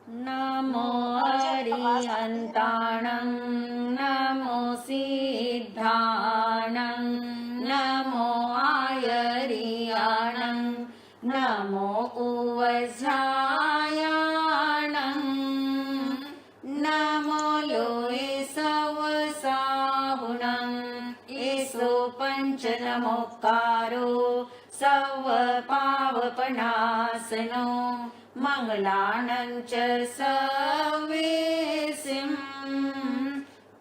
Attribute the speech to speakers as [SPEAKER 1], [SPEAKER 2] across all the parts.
[SPEAKER 1] नमो अरिहन्ताणं नमो सिद्धाणं नमो आयरियाणं नमो उवज्रायाणं नमो लोये सवसाहुणं एसो पञ्चनमोक्कारो सर्वपावपनाशनो मंगलानं च सवेसिं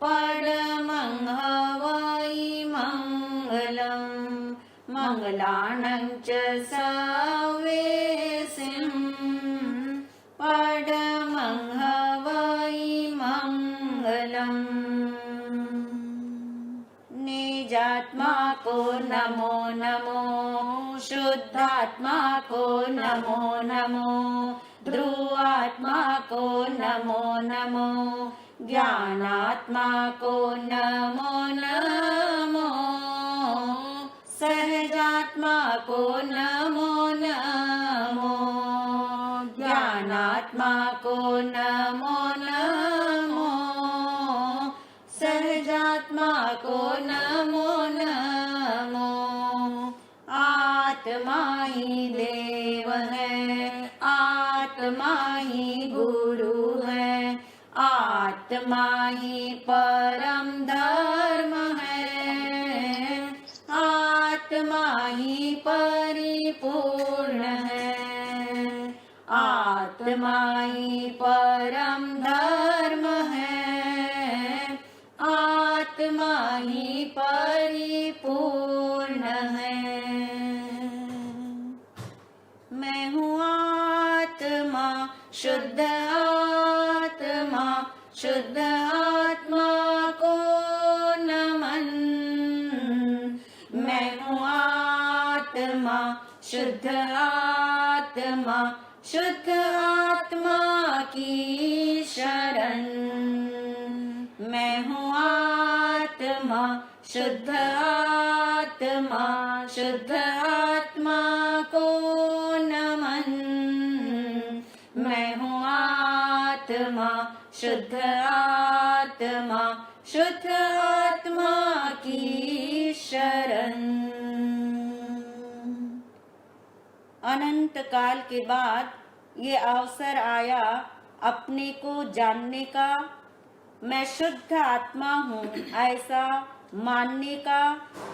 [SPEAKER 1] परमं हवै मंगलम् मंगलानं च सवेसिं परमं हवै मंगलम्। निजात्मा को नमो नमो, शुद्धात्मा को नमो नमो, ध्रुवात्मा को नमो नमो, ज्ञानात्मा को नमो नमो, सहजात्मा को नमो नमो, ज्ञानात्मा को नमो नमो, सहजात्मा को नमो नमो। आत्मा ही देव है, आत्मा ही गुरु है, आत्मा ही परम धर्म है, आत्मा ही परिपूर्ण है, आत्मा ही परम धर्म है, आत्मा ही परिपूर्ण है। मैं हूँ आत्मा, शुद्ध आत्मा, शुद्ध आत्मा को नमन। मैं हूँ आत्मा, शुद्ध आत्मा, शुद्ध आत्मा की शरण। मैं हूँ आत्मा, शुद्ध आत्मा, शुद्ध आत्मा को नमन। मैं हूँ आत्मा, शुद्ध आत्मा, शुद्ध आत्मा की शरण। अनंत काल के बाद ये अवसर आया अपने को जानने का, मैं शुद्ध आत्मा हूँ ऐसा मानने का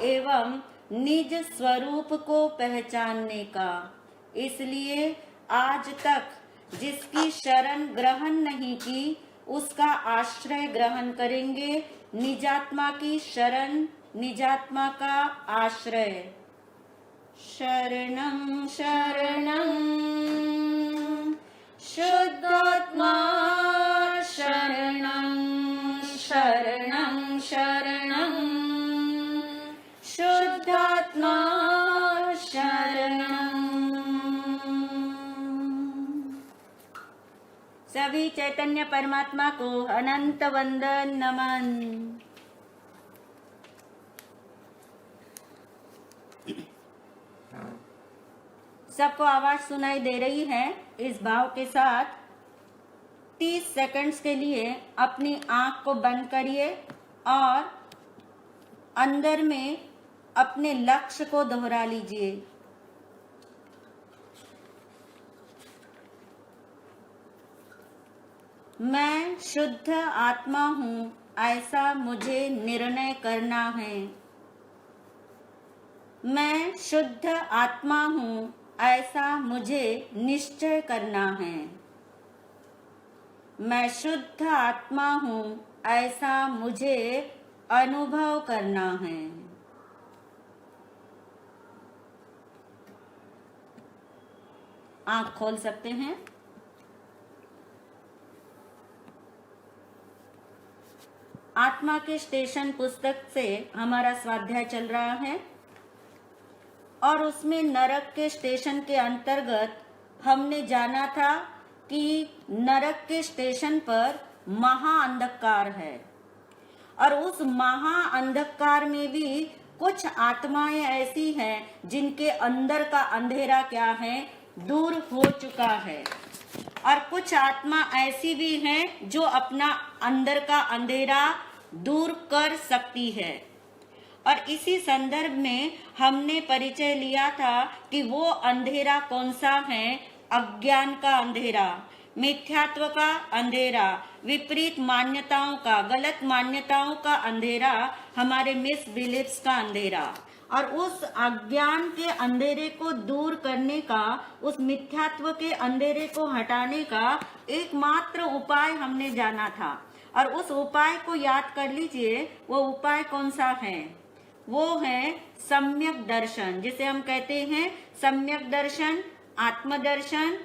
[SPEAKER 1] एवं निज स्वरूप को पहचानने का। इसलिए आज तक जिसकी शरण ग्रहण नहीं की उसका आश्रय ग्रहण करेंगे। निजात्मा की शरण, निजात्मा का आश्रय। शरणं शरणं शुद्धात्मा शरणं शरणं शरणं शुद्धात्मा शरणं। सभी चैतन्य परमात्मा को अनंत वंदन नमन। सबको आवाज सुनाई दे रही है? इस भाव के साथ 30 सेकंड्स के लिए अपनी आंख को बंद करिए और अंदर में अपने लक्ष्य को दोहरा लीजिए। मैं शुद्ध आत्मा हूँ ऐसा मुझे निर्णय करना है। मैं शुद्ध आत्मा हूँ ऐसा मुझे निश्चय करना है। मैं शुद्ध आत्मा हूँ ऐसा मुझे अनुभव करना है। आँख खोल सकते हैं। आत्मा के स्टेशन पुस्तक से हमारा स्वाध्याय चल रहा है और उसमें नरक के स्टेशन के अंतर्गत हमने जाना था कि नरक के स्टेशन पर महा अंधकार है और उस महा अंधकार में भी कुछ आत्माएं ऐसी हैं जिनके अंदर का अंधेरा क्या है, दूर हो चुका है। और कुछ आत्मा ऐसी भी हैं जो अपना अंदर का अंधेरा दूर कर सकती है। और इसी संदर्भ में हमने परिचय लिया था कि वो अंधेरा कौन सा है। अज्ञान का अंधेरा, मिथ्यात्व का अंधेरा, विपरीत मान्यताओं का, गलत मान्यताओं का अंधेरा, हमारे मिसबिलीफ्स का अंधेरा। और उस अज्ञान के अंधेरे को दूर करने का, उस मिथ्यात्व के अंधेरे को हटाने का एकमात्र उपाय हमने जाना था। और उस उपाय को याद कर लीजिए, वो उपाय कौन सा है? वो है सम्यक दर्शन, जिसे हम कहते हैं सम्यक दर्शन, आत्मदर्शन,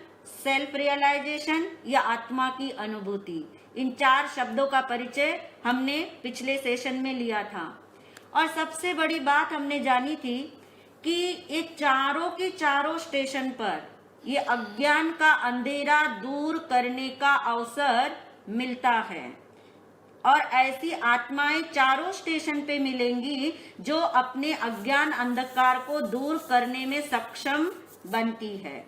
[SPEAKER 1] सेल्फ रियलाइजेशन या आत्मा की अनुभूति। इन 4 शब्दों का परिचय हमने पिछले सेशन में लिया था। और सबसे बड़ी बात हमने जानी थी कि ये चारों के चारों स्टेशन पर ये अज्ञान का अंधेरा दूर करने का अवसर मिलता है। और ऐसी आत्माएं चारों स्टेशन पे मिलेंगी जो अपने अज्ञान अंधकार को दूर करने में सक्षम बनती है।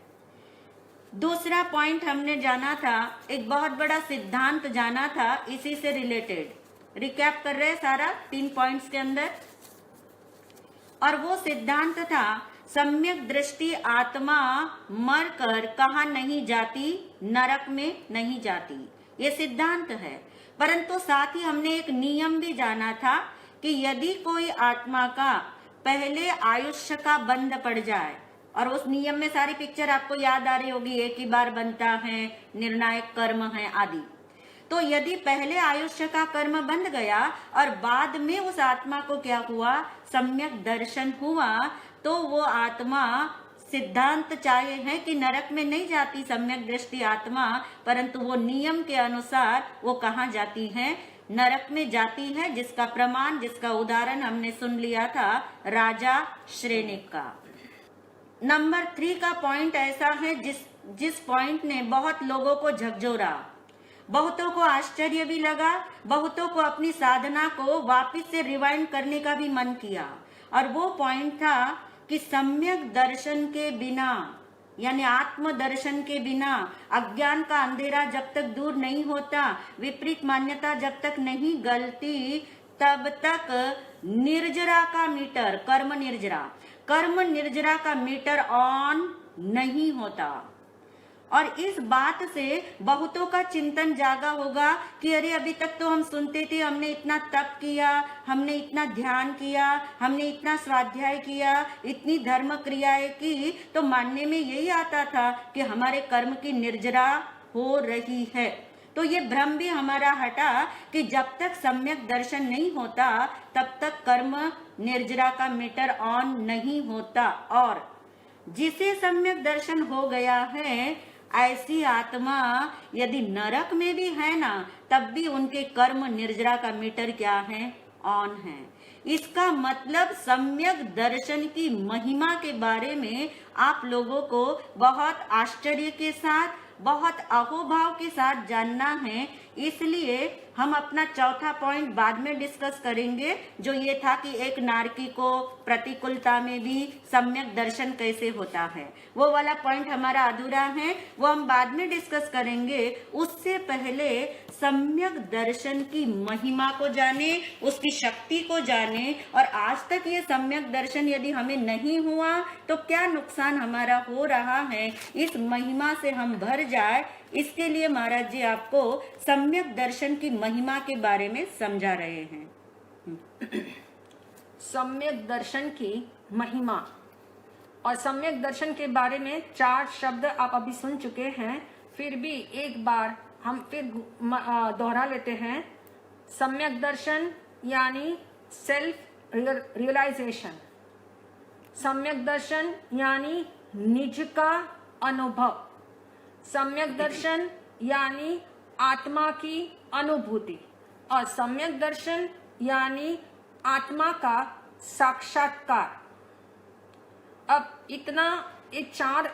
[SPEAKER 1] दूसरा पॉइंट हमने जाना था, एक बहुत बड़ा सिद्धांत जाना था इसी से रिलेटेड। रिकैप कर रहे हैं सारा 3 पॉइंट्स के अंदर। और वो सिद्धांत था, सम्यक दृष्टि आत्मा मरकर कहाँ नहीं जाती, नरक में नहीं जाती। ये सिद्धांत है। परंतु साथ ही हमने एक नियम भी जाना था कि यदि कोई आत्मा का पहले आयुष्य का बंध पड़ जाए, और उस नियम में सारी पिक्चर आपको याद आ रही होगी, एक ही बार बनता है, निर्णायक कर्म है आदि। तो यदि पहले आयुष्य का कर्म बंध गया और बाद में उस आत्मा को क्या हुआ, सम्यक दर्शन हुआ, तो वो आत्मा, सिद्धांत चाहे है कि नरक में नहीं जाती सम्यक दृष्टि आत्मा, परंतु वो नियम के अनुसार वो कहाँ जाती है, नरक में जाती है। जिसका प्रमाण, जिसका उदाहरण हमने सुन लिया था राजा श्रेणिक का। नंबर 3 का पॉइंट ऐसा है जिस पॉइंट ने बहुत लोगों को झकझोरा, बहुतों को आश्चर्य भी लगा, बहुतों को अपनी साधना को वापस से रिवाइंड करने का भी मन किया। और वो पॉइंट था कि सम्यक दर्शन के बिना, यानी आत्म दर्शन के बिना, अज्ञान का अंधेरा जब तक दूर नहीं होता, विपरीत मान्यता जब तक नहीं गलती, तब तक निर्जरा का मीटर, कर्म निर्जरा का मीटर ऑन नहीं होता। और इस बात से बहुतों का चिंतन जागा होगा कि अरे अभी तक तो हम सुनते थे, हमने इतना तप किया, हमने इतना ध्यान किया, हमने इतना स्वाध्याय किया, इतनी धर्म क्रियाएं की, तो मानने में यही आता था कि हमारे कर्म की निर्जरा हो रही है। तो ये भ्रम भी हमारा हटा कि जब तक सम्यक दर्शन नहीं होता तब तक कर्म निर्जरा का मीटर ऑन नहीं होता। और जिसे सम्यक दर्शन हो गया है, ऐसी आत्मा यदि नरक में भी है ना, तब भी उनके कर्म निर्जरा का मीटर क्या है, ऑन है। इसका मतलब सम्यक दर्शन की महिमा के बारे में आप लोगों को बहुत आश्चर्य के साथ, बहुत अहोभाव के साथ जानना है। इसलिए हम अपना चौथा पॉइंट बाद में डिस्कस करेंगे, जो ये था कि एक नारकी को प्रतिकूलता में भी सम्यक दर्शन कैसे होता है। वो वाला पॉइंट हमारा अधूरा है, वो हम बाद में डिस्कस करेंगे। उससे पहले सम्यक दर्शन की महिमा को जाने, उसकी शक्ति को जाने। और आज तक ये सम्यक दर्शन यदि हमें नहीं हुआ तो क्या नुकसान हमारा हो रहा है, इस महिमा से हम भर जाए, इसके लिए महाराज जी आपको सम्यक दर्शन की महिमा के बारे में समझा रहे हैं।
[SPEAKER 2] सम्यक दर्शन की महिमा और सम्यक दर्शन के बारे में 4 शब्द आप अभी सुन चुके हैं, फिर भी एक बार हम फिर दोहरा लेते हैं। सम्यक दर्शन यानी सेल्फ रियलाइजेशन, सम्यक दर्शन यानी निज का अनुभव, सम्यक दर्शन यानी आत्मा की अनुभूति, और सम्यक दर्शन यानी आत्मा का साक्षात्कार। अब इतना ये 4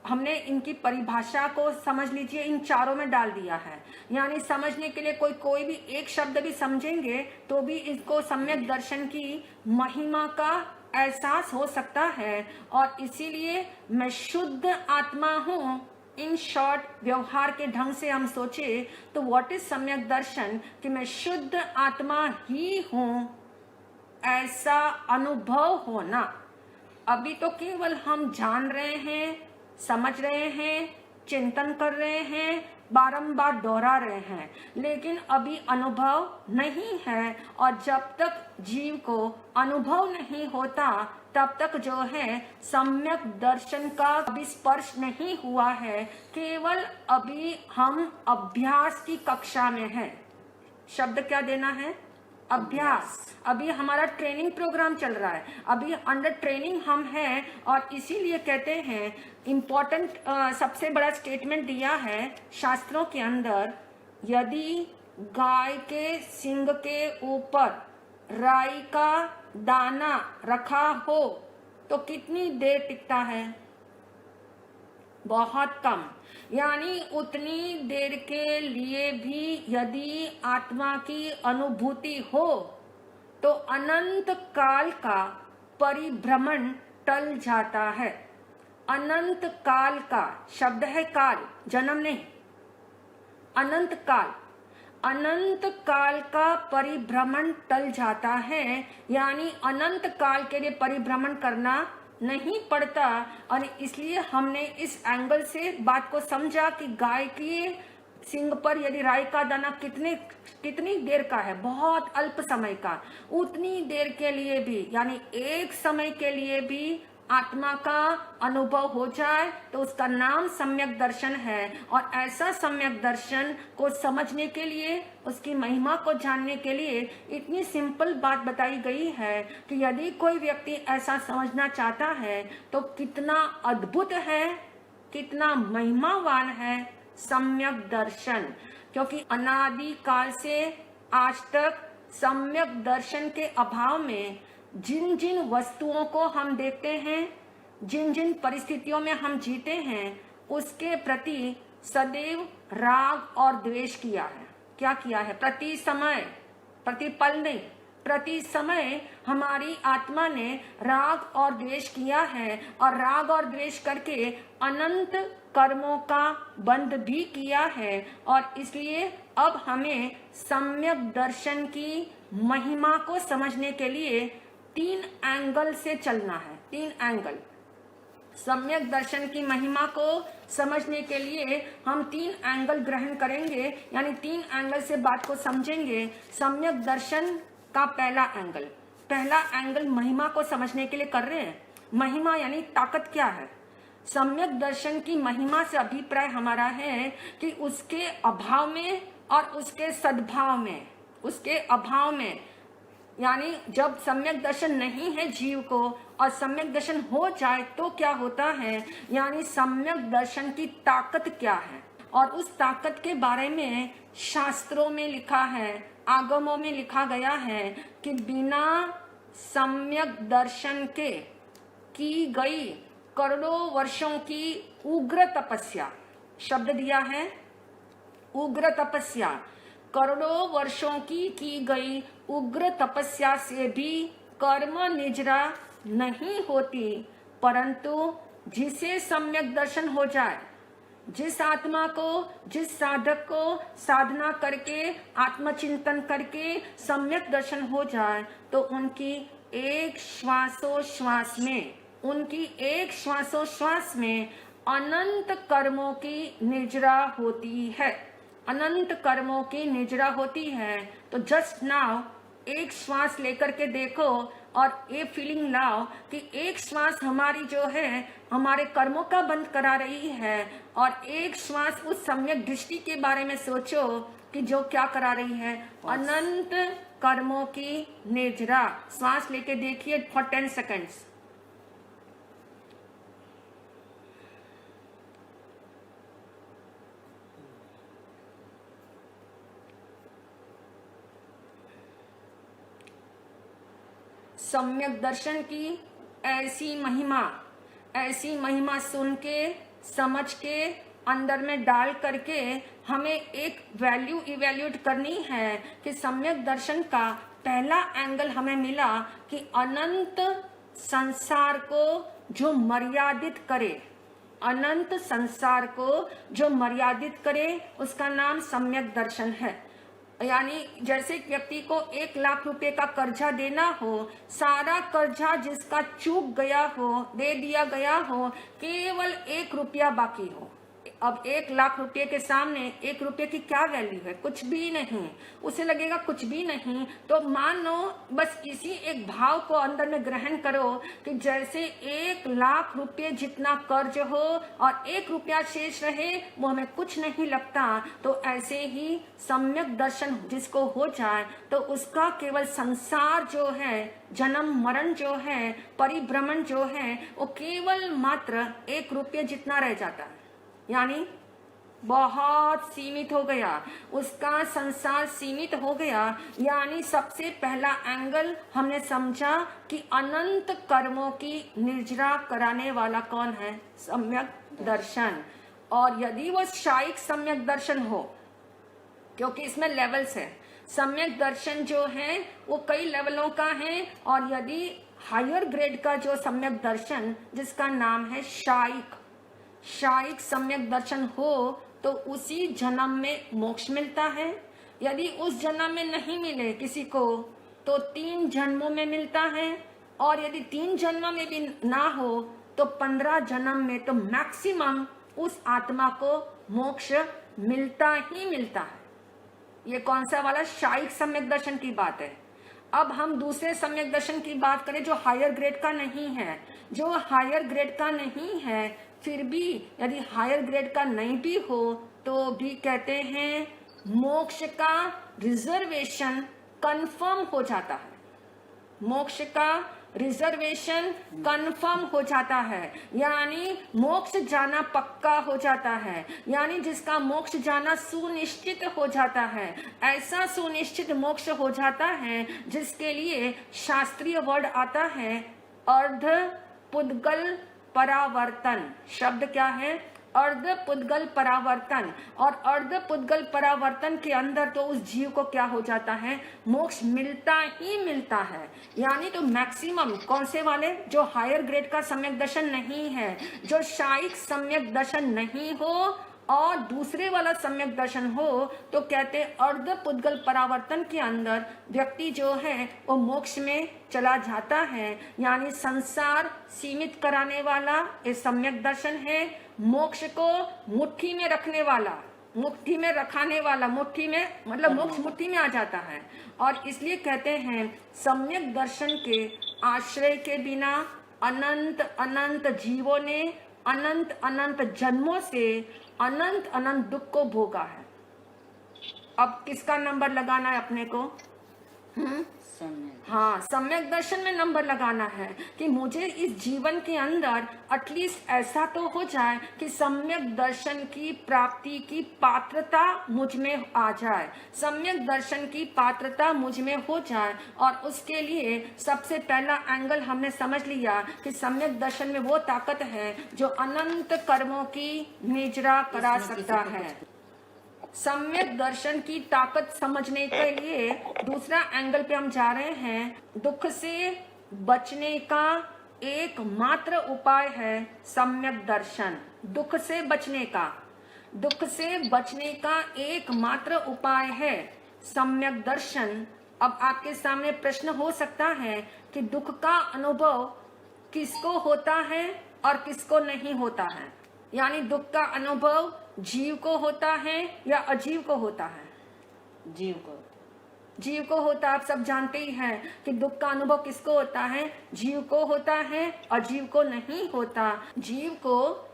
[SPEAKER 2] हमने इनकी परिभाषा को समझ लीजिए, इन चारों में डाल दिया है। यानी समझने के लिए कोई भी एक शब्द भी समझेंगे तो भी इसको सम्यक दर्शन की महिमा का एहसास हो सकता है। और इसीलिए मैं शुद्ध आत्मा हूँ, इन शॉर्ट व्यवहार के ढंग से हम सोचे तो व्हाट इज सम्यक दर्शन, कि मैं शुद्ध आत्मा ही हूं, ऐसा अनुभव होना। अभी तो केवल हम जान रहे हैं, समझ रहे हैं, चिंतन कर रहे हैं, बारंबार दोहरा रहे हैं, लेकिन अभी अनुभव नहीं है। और जब तक जीव को अनुभव नहीं होता तब तक जो है सम्यक दर्शन का अभी स्पर्श नहीं हुआ है। केवल अभी हम अभ्यास की कक्षा में हैं। शब्द क्या देना है? अभ्यास। अभी हमारा ट्रेनिंग प्रोग्राम चल रहा है, अभी अंडर ट्रेनिंग हम हैं। और इसीलिए कहते हैं इम्पोर्टेंट सबसे बड़ा स्टेटमेंट दिया है शास्त्रों के अंदर, यदि गाय के सींग के ऊपर राई का दाना रखा हो तो कितनी देर टिकता है? बहुत कम। यानी उतनी देर के लिए भी यदि आत्मा की अनुभूति हो तो अनंत काल का परिभ्रमण टल जाता है। अनंत काल का शब्द है काल, जन्म नहीं, अनंत काल। अनंत काल का परिभ्रमण टल जाता है, यानी अनंत काल के लिए परिभ्रमण करना नहीं पड़ता। और इसलिए हमने इस एंगल से बात को समझा कि गाय की सींग पर यदि राई का दाना कितनी देर का है, बहुत अल्प समय का, उतनी देर के लिए भी यानी एक समय के लिए भी आत्मा का अनुभव हो जाए तो उसका नाम सम्यक दर्शन है। और ऐसा सम्यक दर्शन को समझने के लिए, उसकी महिमा को जानने के लिए इतनी सिंपल बात बताई गई है कि यदि कोई व्यक्ति ऐसा समझना चाहता है तो कितना अद्भुत है, कितना महिमावान है सम्यक दर्शन। क्योंकि अनादि काल से आज तक सम्यक दर्शन के अभाव में जिन जिन वस्तुओं को हम देखते हैं, जिन जिन परिस्थितियों में हम जीते हैं, उसके प्रति सदैव राग और द्वेष किया है। क्या किया है? प्रति समय, प्रति पल नहीं, प्रति समय हमारी आत्मा ने राग और द्वेष किया है। और राग और द्वेष करके अनंत कर्मों का बंध भी किया है। और इसलिए अब हमें सम्यक दर्शन की महिमा को समझने के लिए 3 एंगल से चलना है। 3 एंगल। सम्यक दर्शन की महिमा को समझने के लिए हम 3 एंगल ग्रहण करेंगे, यानी 3 एंगल से बात को समझेंगे। सम्यक दर्शन का पहला एंगल महिमा को समझने के लिए कर रहे हैं। महिमा यानी ताकत क्या है? सम्यक दर्शन की महिमा से अभिप्राय हमारा है कि उसके अभाव में और उसके सद्भाव में, उसके अभाव में, यानी जब सम्यक दर्शन नहीं है जीव को और सम्यक दर्शन हो जाए तो क्या होता है, यानी सम्यक दर्शन की ताकत क्या है। और उस ताकत के बारे में शास्त्रों में लिखा है, आगमों में लिखा गया है कि बिना सम्यक दर्शन के की गई करोड़ों वर्षों की उग्र तपस्या, शब्द दिया है उग्र तपस्या, करोड़ों वर्षों की गई उग्र तपस्या से भी कर्म निजरा नहीं होती। परंतु जिसे सम्यक दर्शन हो जाए, जिस आत्मा को, जिस साधक को साधना करके, आत्मचिंतन करके सम्यक दर्शन हो जाए तो उनकी एक श्वासोश्वास में, उनकी एक श्वासोश्वास में अनंत कर्मों की निजरा होती है। अनंत कर्मों की निजरा होती है। तो जस्ट नाउ एक श्वास लेकर के देखो और ये फीलिंग लाओ कि एक श्वास हमारी जो है हमारे कर्मों का बंद करा रही है, और एक श्वास उस सम्यक दृष्टि के बारे में सोचो कि जो क्या करा रही है, अनंत कर्मों की निजरा। श्वास लेके देखिए फॉर 10 सेकेंड्स। सम्यक दर्शन की ऐसी महिमा सुन के, समझ के, अंदर में डाल करके हमें एक वैल्यू इवैल्यूएट करनी है कि सम्यक दर्शन का पहला एंगल हमें मिला कि अनंत संसार को जो मर्यादित करे, अनंत संसार को जो मर्यादित करे उसका नाम सम्यक दर्शन है। यानी जैसे व्यक्ति को 1 लाख रुपए का कर्जा देना हो, सारा कर्जा जिसका चूक गया हो, दे दिया गया हो, केवल 1 रुपया बाकी हो। अब 1 लाख रुपए के सामने 1 रुपये की क्या वैल्यू है? कुछ भी नहीं। उसे लगेगा कुछ भी नहीं। तो मान लो बस इसी एक भाव को अंदर में ग्रहण करो कि जैसे 1 लाख रुपए जितना कर्ज हो और 1 रुपया शेष रहे, वो हमें कुछ नहीं लगता। तो ऐसे ही सम्यक दर्शन जिसको हो जाए तो उसका केवल संसार जो है, जन्म मरण जो है, परिभ्रमण जो है, वो केवल मात्र 1 रुपये जितना रह जाता है। यानी बहुत सीमित हो गया, उसका संसार सीमित हो गया। यानी सबसे पहला एंगल हमने समझा कि अनंत कर्मों की निर्जरा कराने वाला कौन है? सम्यक दर्शन। और यदि वो शायिक सम्यक दर्शन हो, क्योंकि इसमें लेवल्स है, सम्यक दर्शन जो है वो कई लेवलों का है। और यदि हायर ग्रेड का जो सम्यक दर्शन जिसका नाम है शायिक सम्यक दर्शन हो तो उसी जन्म में मोक्ष मिलता है। यदि उस जन्म में नहीं मिले किसी को तो 3 जन्मों में मिलता है। और यदि 3 जन्म में भी ना हो तो 15 जन्म में तो मैक्सिमम उस आत्मा को मोक्ष मिलता ही मिलता है। ये कौन सा वाला? शायिक सम्यक दर्शन की बात है। अब हम दूसरे सम्यक दर्शन की बात करें जो हायर ग्रेड का नहीं है। जो हायर ग्रेड का नहीं है, फिर भी यदि हायर ग्रेड का नहीं भी हो तो भी कहते हैं मोक्ष का रिजर्वेशन कंफर्म हो जाता है। मोक्ष का रिजर्वेशन कंफर्म हो जाता है, यानी मोक्ष जाना पक्का हो जाता है। यानी जिसका मोक्ष जाना सुनिश्चित हो जाता है, ऐसा सुनिश्चित मोक्ष हो जाता है जिसके लिए शास्त्रीय वर्ड आता है अर्ध पुद्गल परावर्तन। शब्द क्या है? अर्ध पुद्गल परावर्तन। और अर्ध पुद्गल परावर्तन के अंदर तो उस जीव को क्या हो जाता है? मोक्ष मिलता ही मिलता है। यानी तो मैक्सिमम कौन से वाले? जो हायर ग्रेड का सम्यक दर्शन नहीं है, जो शायिक सम्यक दर्शन नहीं हो और दूसरे वाला सम्यक दर्शन हो, तो कहते अर्ध पुद्गल परावर्तन के अंदर व्यक्ति जो है वो मोक्ष में चला जाता है। यानी संसार सीमित कराने वाला ये सम्यक दर्शन है। मोक्ष को मुट्ठी में रखने वाला, मुट्ठी में रखाने वाला, मुट्ठी में मतलब मोक्ष मुट्ठी में आ जाता है। और इसलिए कहते हैं सम्यक दर्शन के आश्रय के बिना अनंत अनंत जीवों ने अनंत अनंत जन्मों से अनंत अनंत दुख को भोगा है। अब किसका नंबर लगाना है अपने को? हाँ, सम्यक दर्शन में नंबर लगाना है कि मुझे इस जीवन के अंदर एटलीस्ट ऐसा तो हो जाए कि सम्यक दर्शन की प्राप्ति की पात्रता मुझ में आ जाए, सम्यक दर्शन की पात्रता मुझ में हो जाए। और उसके लिए सबसे पहला एंगल हमने समझ लिया कि सम्यक दर्शन में वो ताकत है जो अनंत कर्मों की निजरा करा सकता है। सम्यक दर्शन की ताकत समझने के लिए दूसरा एंगल पे हम जा रहे हैं। दुख से बचने का एकमात्र उपाय है सम्यक दर्शन। दुख से बचने का एकमात्र उपाय है सम्यक दर्शन। अब आपके सामने प्रश्न हो सकता है कि दुख का अनुभव किसको होता है और किसको नहीं होता है। यानी दुख का अनुभव जीव को होता है या अजीव को होता है? जीव को होता है। आप सब जानते ही हैं कि दुख का अनुभव किसको होता है? जीव को होता है, अजीव को नहीं होता। जीव को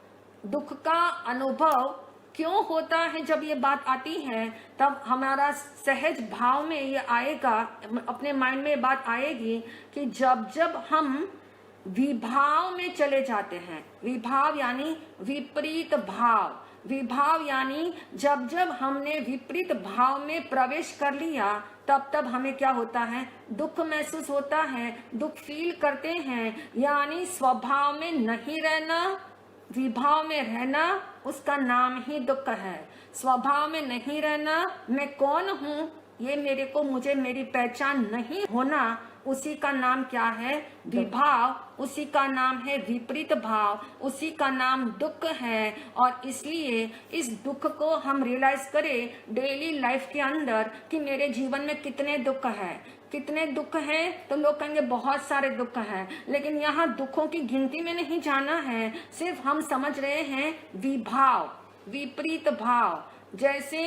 [SPEAKER 2] दुख का अनुभव क्यों होता है? जब ये बात आती है तब हमारा सहज भाव में ये आएगा, अपने माइंड में ये बात आएगी कि जब जब हम विभाव में चले जाते हैं, विभाव यानी विपरीत भाव, विभाव यानी जब जब हमने विपरीत भाव में प्रवेश कर लिया तब तब हमें क्या होता है? दुख महसूस होता है, दुख फील करते हैं। यानी स्वभाव में नहीं रहना, विभाव में रहना, उसका नाम ही दुख है। स्वभाव में नहीं रहना, मैं कौन हूँ ये मेरे को मुझे मेरी पहचान नहीं होना, उसी का नाम क्या है? विभाव। उसी का नाम है विपरीत भाव, उसी का नाम दुख है। और इसलिए इस दुख को हम रियलाइज करें डेली लाइफ के अंदर कि मेरे जीवन में कितने दुख है, कितने दुख हैं। तो लोग कहेंगे बहुत सारे दुख हैं, लेकिन यहाँ दुखों की गिनती में नहीं जाना है, सिर्फ हम समझ रहे हैं विभाव, विपरीत भाव। जैसे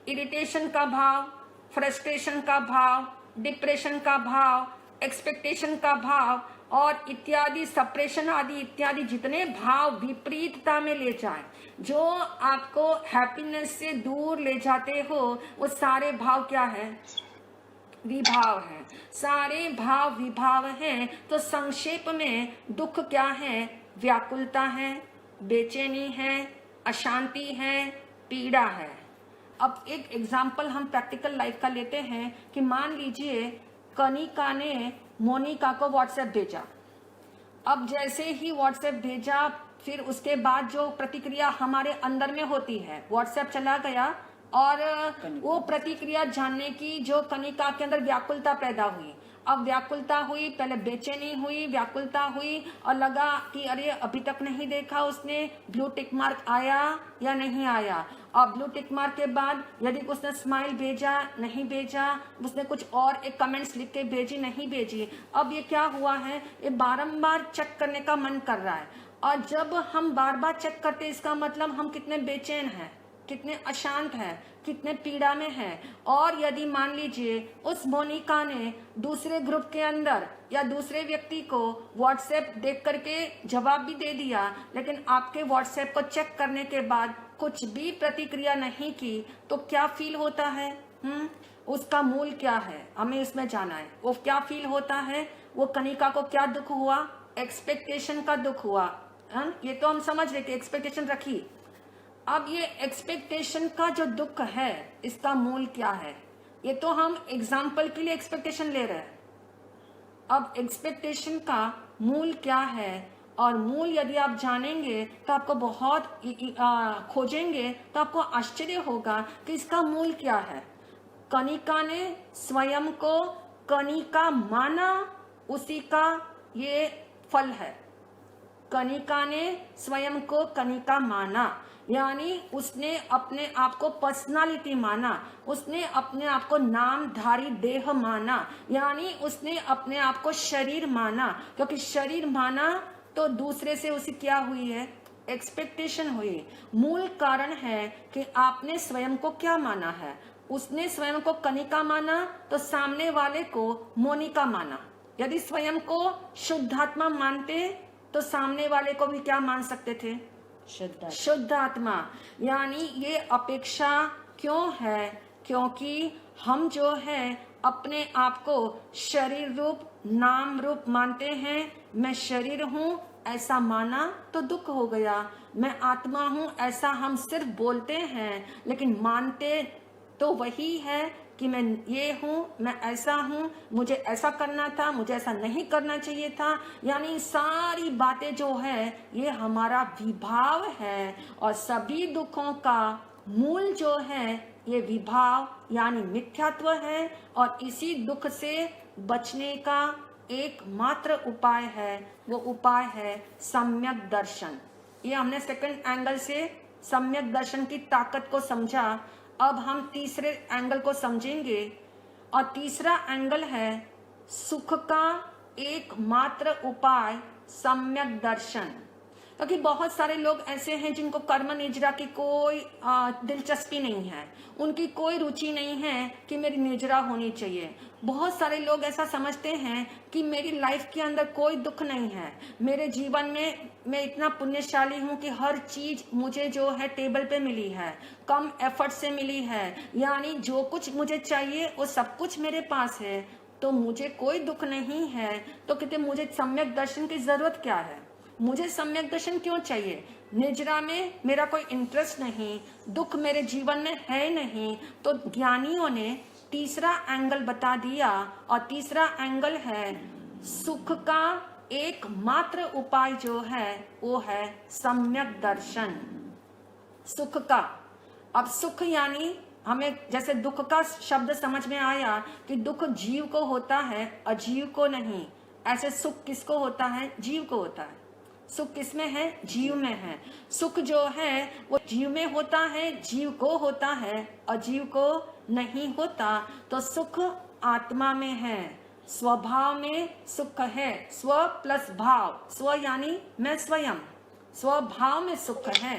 [SPEAKER 2] इरिटेशन का भाव, फ्रस्ट्रेशन का भाव, डिप्रेशन का भाव, एक्सपेक्टेशन का भाव और इत्यादि, सप्रेशन आदि इत्यादि जितने भाव विपरीतता में ले जाए, जो आपको हैप्पीनेस से दूर ले जाते हो, वो सारे भाव क्या है? विभाव है। सारे भाव विभाव हैं। तो संक्षेप में दुख क्या है? व्याकुलता है, बेचैनी है, अशांति है, पीड़ा है। अब एक एग्जाम्पल हम प्रैक्टिकल लाइफ का लेते हैं कि मान लीजिए कनिका ने मोनिका को व्हाट्सएप भेजा। अब जैसे ही व्हाट्सएप भेजा, फिर उसके बाद जो प्रतिक्रिया हमारे अंदर में होती है, व्हाट्सएप चला गया और वो प्रतिक्रिया जानने की जो कनिका के अंदर व्याकुलता पैदा हुई। अब व्याकुलता हुई, पहले बेचैनी हुई, व्याकुलता हुई और लगा कि अरे अभी तक नहीं देखा उसने, ब्लू टिक मार्क आया या नहीं आया। और ब्लू टिक मार्क के बाद यदि उसने स्माइल भेजा, नहीं भेजा, उसने कुछ और एक कमेंट्स लिख के भेजी, नहीं भेजी। अब ये क्या हुआ है? ये बारंबार चेक करने का मन कर रहा है। और जब हम बार बार चेक करते, इसका मतलब हम कितने बेचैन हैं, कितने अशांत हैं, कितने पीड़ा में हैं। और यदि मान लीजिए उस मोनिका ने दूसरे ग्रुप के अंदर या दूसरे व्यक्ति को व्हाट्सएप देख करके जवाब भी दे दिया, लेकिन आपके व्हाट्सएप को चेक करने के बाद कुछ भी प्रतिक्रिया नहीं की, तो क्या फील होता है? उसका मूल क्या है, हमें इसमें जाना है। वो क्या फील होता है? वो कनिका को क्या दुख हुआ? एक्सपेक्टेशन का दुख हुआ। ये तो हम समझ रहे कि एक्सपेक्टेशन रखी। अब ये एक्सपेक्टेशन का जो दुख है, इसका मूल क्या है? ये तो हम एग्जाम्पल के लिए एक्सपेक्टेशन ले रहे हैं। अब एक्सपेक्टेशन का मूल क्या है? और मूल यदि आप जानेंगे तो आपको बहुत खोजेंगे तो आपको आश्चर्य होगा कि इसका मूल क्या है। कनिका ने स्वयं को कनिका माना, उसी का ये फल है। कनिका ने स्वयं को कनिका माना, यानी उसने अपने आप को पर्सनालिटी माना, उसने अपने आप को नामधारी देह माना, यानी उसने अपने आप को शरीर माना। क्योंकि शरीर माना तो दूसरे से उसे क्या हुई है? एक्सपेक्टेशन हुई। मूल कारण है कि आपने स्वयं को क्या माना है। उसने स्वयं को कनिका माना तो सामने वाले को मोनिका माना। यदि स्वयं को शुद्धात्मा मानते तो सामने वाले को भी क्या मान सकते थे? शुद्ध आत्मा। यानी ये अपेक्षा क्यों है? क्योंकि हम जो है अपने आप को शरीर रूप, नाम रूप मानते हैं। मैं शरीर हूँ ऐसा माना तो दुख हो गया, मैं आत्मा हूँ ऐसा हम सिर्फ बोलते हैं, लेकिन मानते तो वही है कि मैं ये हूँ, मैं ऐसा हूँ, मुझे ऐसा करना था, मुझे ऐसा नहीं करना चाहिए था। यानी सारी बातें जो है ये हमारा विभाव है। और सभी दुखों का मूल जो है ये विभाव यानी मिथ्यात्व है। और इसी दुख से बचने का एकमात्र उपाय है, वो उपाय है सम्यक दर्शन। ये हमने सेकंड एंगल से सम्यक दर्शन की ताकत को समझा। अब हम तीसरे एंगल को समझेंगे। और तीसरा एंगल है सुख का एकमात्र उपाय सम्यक दर्शन। क्योंकि बहुत सारे लोग ऐसे हैं जिनको कर्म निजरा की कोई दिलचस्पी नहीं है, उनकी कोई रुचि नहीं है कि मेरी निजरा होनी चाहिए। बहुत सारे लोग ऐसा समझते हैं कि मेरी लाइफ के अंदर कोई दुख नहीं है, मेरे जीवन में मैं इतना पुण्यशाली हूँ कि हर चीज मुझे जो है टेबल पे मिली है, कम एफर्ट से मिली है, यानी जो कुछ मुझे चाहिए वो सब कुछ मेरे पास है, तो मुझे कोई दुख नहीं है। तो कहते मुझे सम्यक दर्शन की जरूरत क्या है? मुझे सम्यक दर्शन क्यों चाहिए? निजरा में मेरा कोई इंटरेस्ट नहीं, दुख मेरे जीवन में है नहीं। तो ज्ञानियों ने तीसरा एंगल बता दिया। और तीसरा एंगल है सुख का एकमात्र उपाय जो है वो है सम्यक दर्शन। सुख का, अब सुख यानी हमें जैसे दुख का शब्द समझ में आया कि दुख जीव को होता है, अजीव को नहीं। ऐसे सुख किसको होता है? जीव को होता है। सुख किसमें है? जीव में है। सुख जो है वो जीव में होता है, जीव को होता है, अजीव को नहीं होता। तो सुख आत्मा में है, स्वभाव में सुख है। स्व प्लस भाव, स्व यानी मैं स्वयं, स्वभाव में सुख है।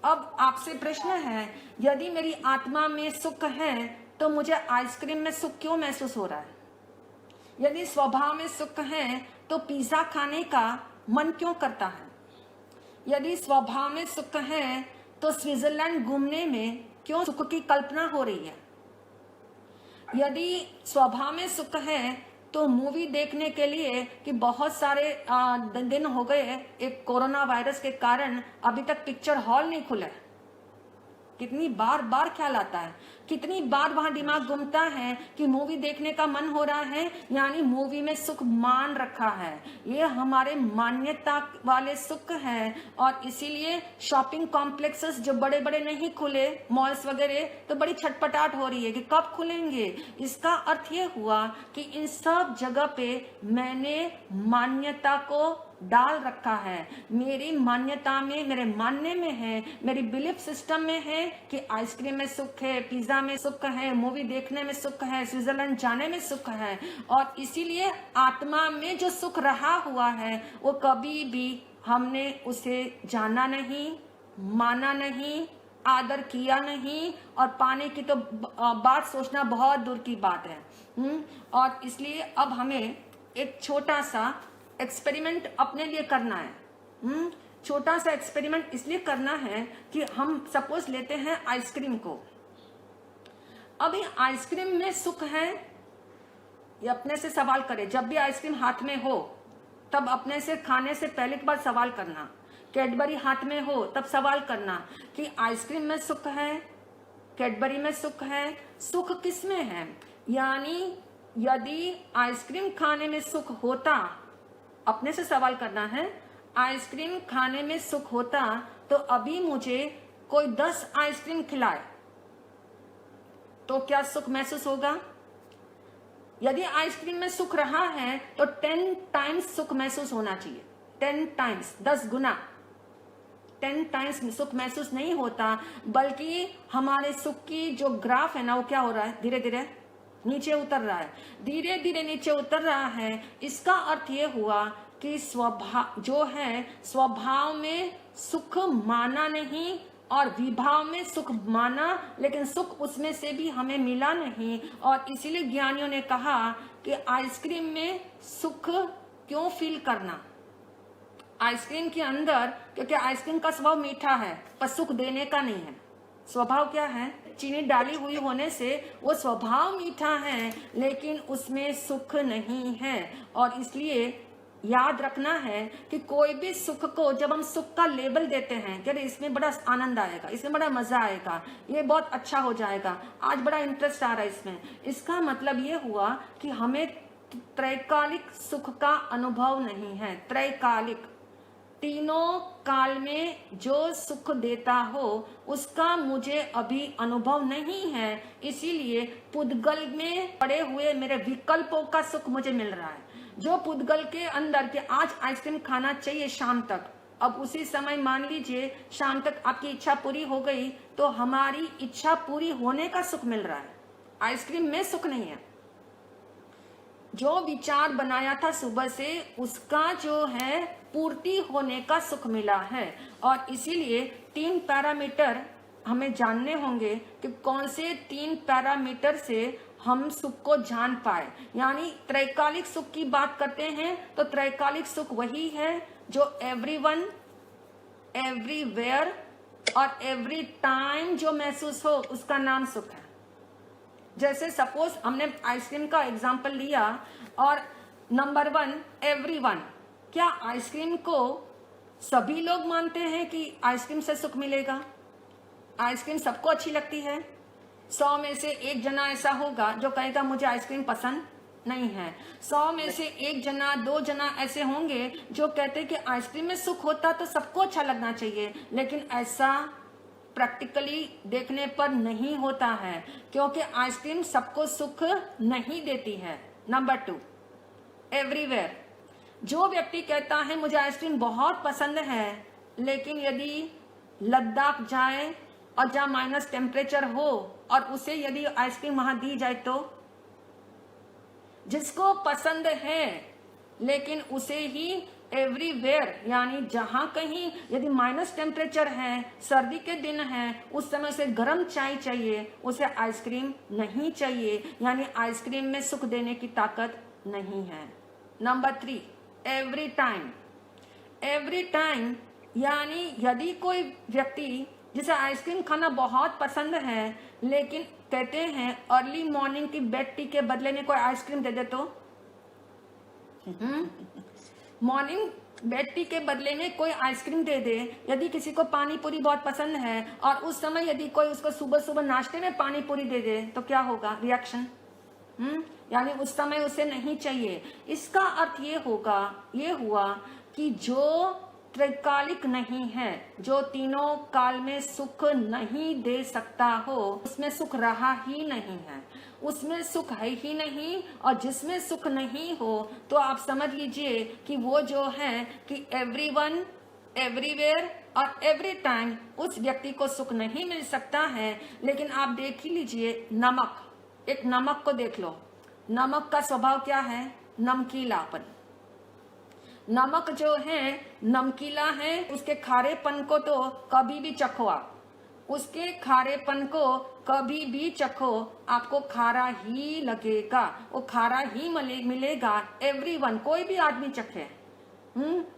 [SPEAKER 2] अब आपसे प्रश्न है, यदि मेरी आत्मा में सुख है तो मुझे आइसक्रीम में सुख क्यों महसूस हो रहा है? यदि स्वभाव में सुख है तो पिज्जा खाने का मन क्यों करता है? यदि स्वभाव में सुख है तो स्विट्जरलैंड घूमने में क्यों सुख की कल्पना हो रही है? यदि स्वभाव में सुख है तो मूवी देखने के लिए कि बहुत सारे दिन हो गए एक कोरोना वायरस के कारण अभी तक पिक्चर हॉल नहीं खुले। कितनी बार बार ख्याल आता है, कितनी बार वहां दिमाग घूमता है कि मूवी देखने का मन हो रहा है, यानी मूवी में सुख मान रखा है। ये हमारे मान्यता वाले सुख है। और इसीलिए शॉपिंग कॉम्प्लेक्सेस जो बड़े बड़े नहीं खुले, मॉल्स वगैरह, तो बड़ी छटपटाहट हो रही है कि कब खुलेंगे। इसका अर्थ ये हुआ कि इन सब जगह पे मैंने मान्यता को डाल रखा है। मेरी मान्यता में, मेरे मानने में है, मेरी बिलीफ सिस्टम में है कि आइसक्रीम में सुख है, पिज्जा में सुख है, मूवी देखने में सुख है, स्विट्जरलैंड जाने में सुख है। और इसीलिए आत्मा में जो सुख रहा हुआ है वो कभी भी हमने उसे जाना नहीं, माना नहीं, आदर किया नहीं, और पाने की तो बात सोचना बहुत दूर की बात है। और इसलिए अब हमें एक छोटा सा एक्सपेरिमेंट अपने लिए करना है। छोटा सा एक्सपेरिमेंट इसलिए करना है कि हम सपोज लेते हैं आइसक्रीम को। अब ये आइसक्रीम में सुख है, ये अपने से सवाल करें। जब भी आइसक्रीम हाथ में हो तब अपने से खाने से पहले के बाद सवाल करना। कैडबरी हाथ में हो तब सवाल करना कि आइसक्रीम में सुख है, कैडबरी में सुख है, सुख किस में है? यानी यदि आइसक्रीम खाने में सुख होता, अपने से सवाल करना है, आइसक्रीम खाने में सुख होता तो अभी मुझे कोई 10 आइसक्रीम खिलाए तो क्या सुख महसूस होगा? यदि आइसक्रीम में सुख रहा है तो 10 टाइम्स सुख महसूस होना चाहिए। 10 टाइम्स, 10 गुना। 10 टाइम्स सुख महसूस नहीं होता, बल्कि हमारे सुख की जो ग्राफ है ना, वो क्या हो रहा है? धीरे धीरे नीचे उतर रहा है, धीरे धीरे नीचे उतर रहा है। इसका अर्थ ये हुआ कि स्वभाव जो है, स्वभाव में सुख माना नहीं और विभाव में सुख माना, लेकिन सुख उसमें से भी हमें मिला नहीं। और इसीलिए ज्ञानियों ने कहा कि आइसक्रीम में सुख क्यों फील करना? आइसक्रीम के अंदर, क्योंकि आइसक्रीम का स्वभाव मीठा है पर सुख देने का नहीं है। स्वभाव क्या है? चीनी डाली हुई होने से वो स्वभाव मीठा है, लेकिन उसमें सुख नहीं है। और इसलिए याद रखना है कि कोई भी सुख को जब हम सुख का लेबल देते हैं कि इसमें बड़ा आनंद आएगा, इसमें बड़ा मजा आएगा, ये बहुत अच्छा हो जाएगा, आज बड़ा इंटरेस्ट आ रहा है इसमें, इसका मतलब ये हुआ कि हमें त्रैकालिक सुख का अनुभव नहीं है। त्रैकालिक, तीनों काल में जो सुख देता हो उसका मुझे अभी अनुभव नहीं है। इसीलिए पुद्गल में पड़े हुए मेरे विकल्पों का सुख मुझे मिल रहा है। जो पुद्गल के अंदर कि आज आइसक्रीम खाना चाहिए शाम तक, अब उसी समय मान लीजिए शाम तक आपकी इच्छा पूरी हो गई तो हमारी इच्छा पूरी होने का सुख मिल रहा है, आइसक्रीम में सुख नहीं है। जो विचार बनाया था सुबह से उसका जो है पूर्ति होने का सुख मिला है। और इसीलिए 3 पैरामीटर हमें जानने होंगे कि कौन से 3 पैरामीटर से हम सुख को जान पाए। यानी त्रैकालिक सुख की बात करते हैं तो त्रैकालिक सुख वही है जो एवरीवन, एवरीवेयर और एवरी टाइम जो महसूस हो उसका नाम सुख है। जैसे सपोज हमने आइसक्रीम का एग्जाम्पल लिया और नंबर 1 एवरीवन, क्या आइसक्रीम को सभी लोग मानते हैं कि आइसक्रीम से सुख मिलेगा? आइसक्रीम सबको अच्छी लगती है? 100 में से 1 जना ऐसा होगा जो कहेगा मुझे आइसक्रीम पसंद नहीं है। 100 में से 1 जना 2 जना ऐसे होंगे जो कहते हैं कि आइसक्रीम में सुख होता तो सबको अच्छा लगना चाहिए, लेकिन ऐसा प्रैक्टिकली देखने पर नहीं होता है, क्योंकि आइसक्रीम सबको सुख नहीं देती है। Number 2, everywhere. जो व्यक्ति कहता है मुझे आइसक्रीम बहुत पसंद है, लेकिन यदि लद्दाख जाए और जहाँ माइनस टेम्परेचर हो और उसे यदि आइसक्रीम वहां दी जाए, तो जिसको पसंद है लेकिन उसे ही एवरीवेयर यानी जहां कहीं यदि माइनस टेम्परेचर है, सर्दी के दिन है, उस समय उसे गर्म चाय चाहिए, उसे आइसक्रीम नहीं चाहिए, यानी आइसक्रीम में सुख देने की ताकत नहीं है। Number 3, every time. Every time यानी यदि कोई व्यक्ति जिसे आइसक्रीम खाना बहुत पसंद है, लेकिन कहते हैं अर्ली मॉर्निंग की बेड टी के बदले में कोई आइसक्रीम दे दे तो मॉर्निंग बेड टी के बदले में कोई आइसक्रीम दे दे। यदि किसी को पानी पूरी बहुत पसंद है और उस समय यदि कोई उसको सुबह सुबह नाश्ते में पानी पूरी दे दे, तो क्या होगा रिएक्शन? यानी उस समय उसे नहीं चाहिए। इसका अर्थ ये हुआ कि जो त्रैकालिक नहीं है, जो तीनों काल में सुख नहीं दे सकता हो, उसमें सुख रहा ही नहीं है, उसमें सुख है ही नहीं। और जिसमें सुख नहीं हो तो आप समझ लीजिए कि वो जो है कि एवरीवन, एवरीवेयर और एवरी टाइम उस व्यक्ति को सुख नहीं मिल सकता है। लेकिन आप देख ही लीजिए नमक, एक नमक को देख लो। नमक का स्वभाव क्या है? नमकीलापन। नमक जो है नमकीला है, उसके खारेपन को तो कभी भी चखो आप, उसके खारेपन को कभी भी चखो, आपको खारा ही लगेगा, वो खारा ही मिलेगा। एवरीवन, कोई भी आदमी चखे,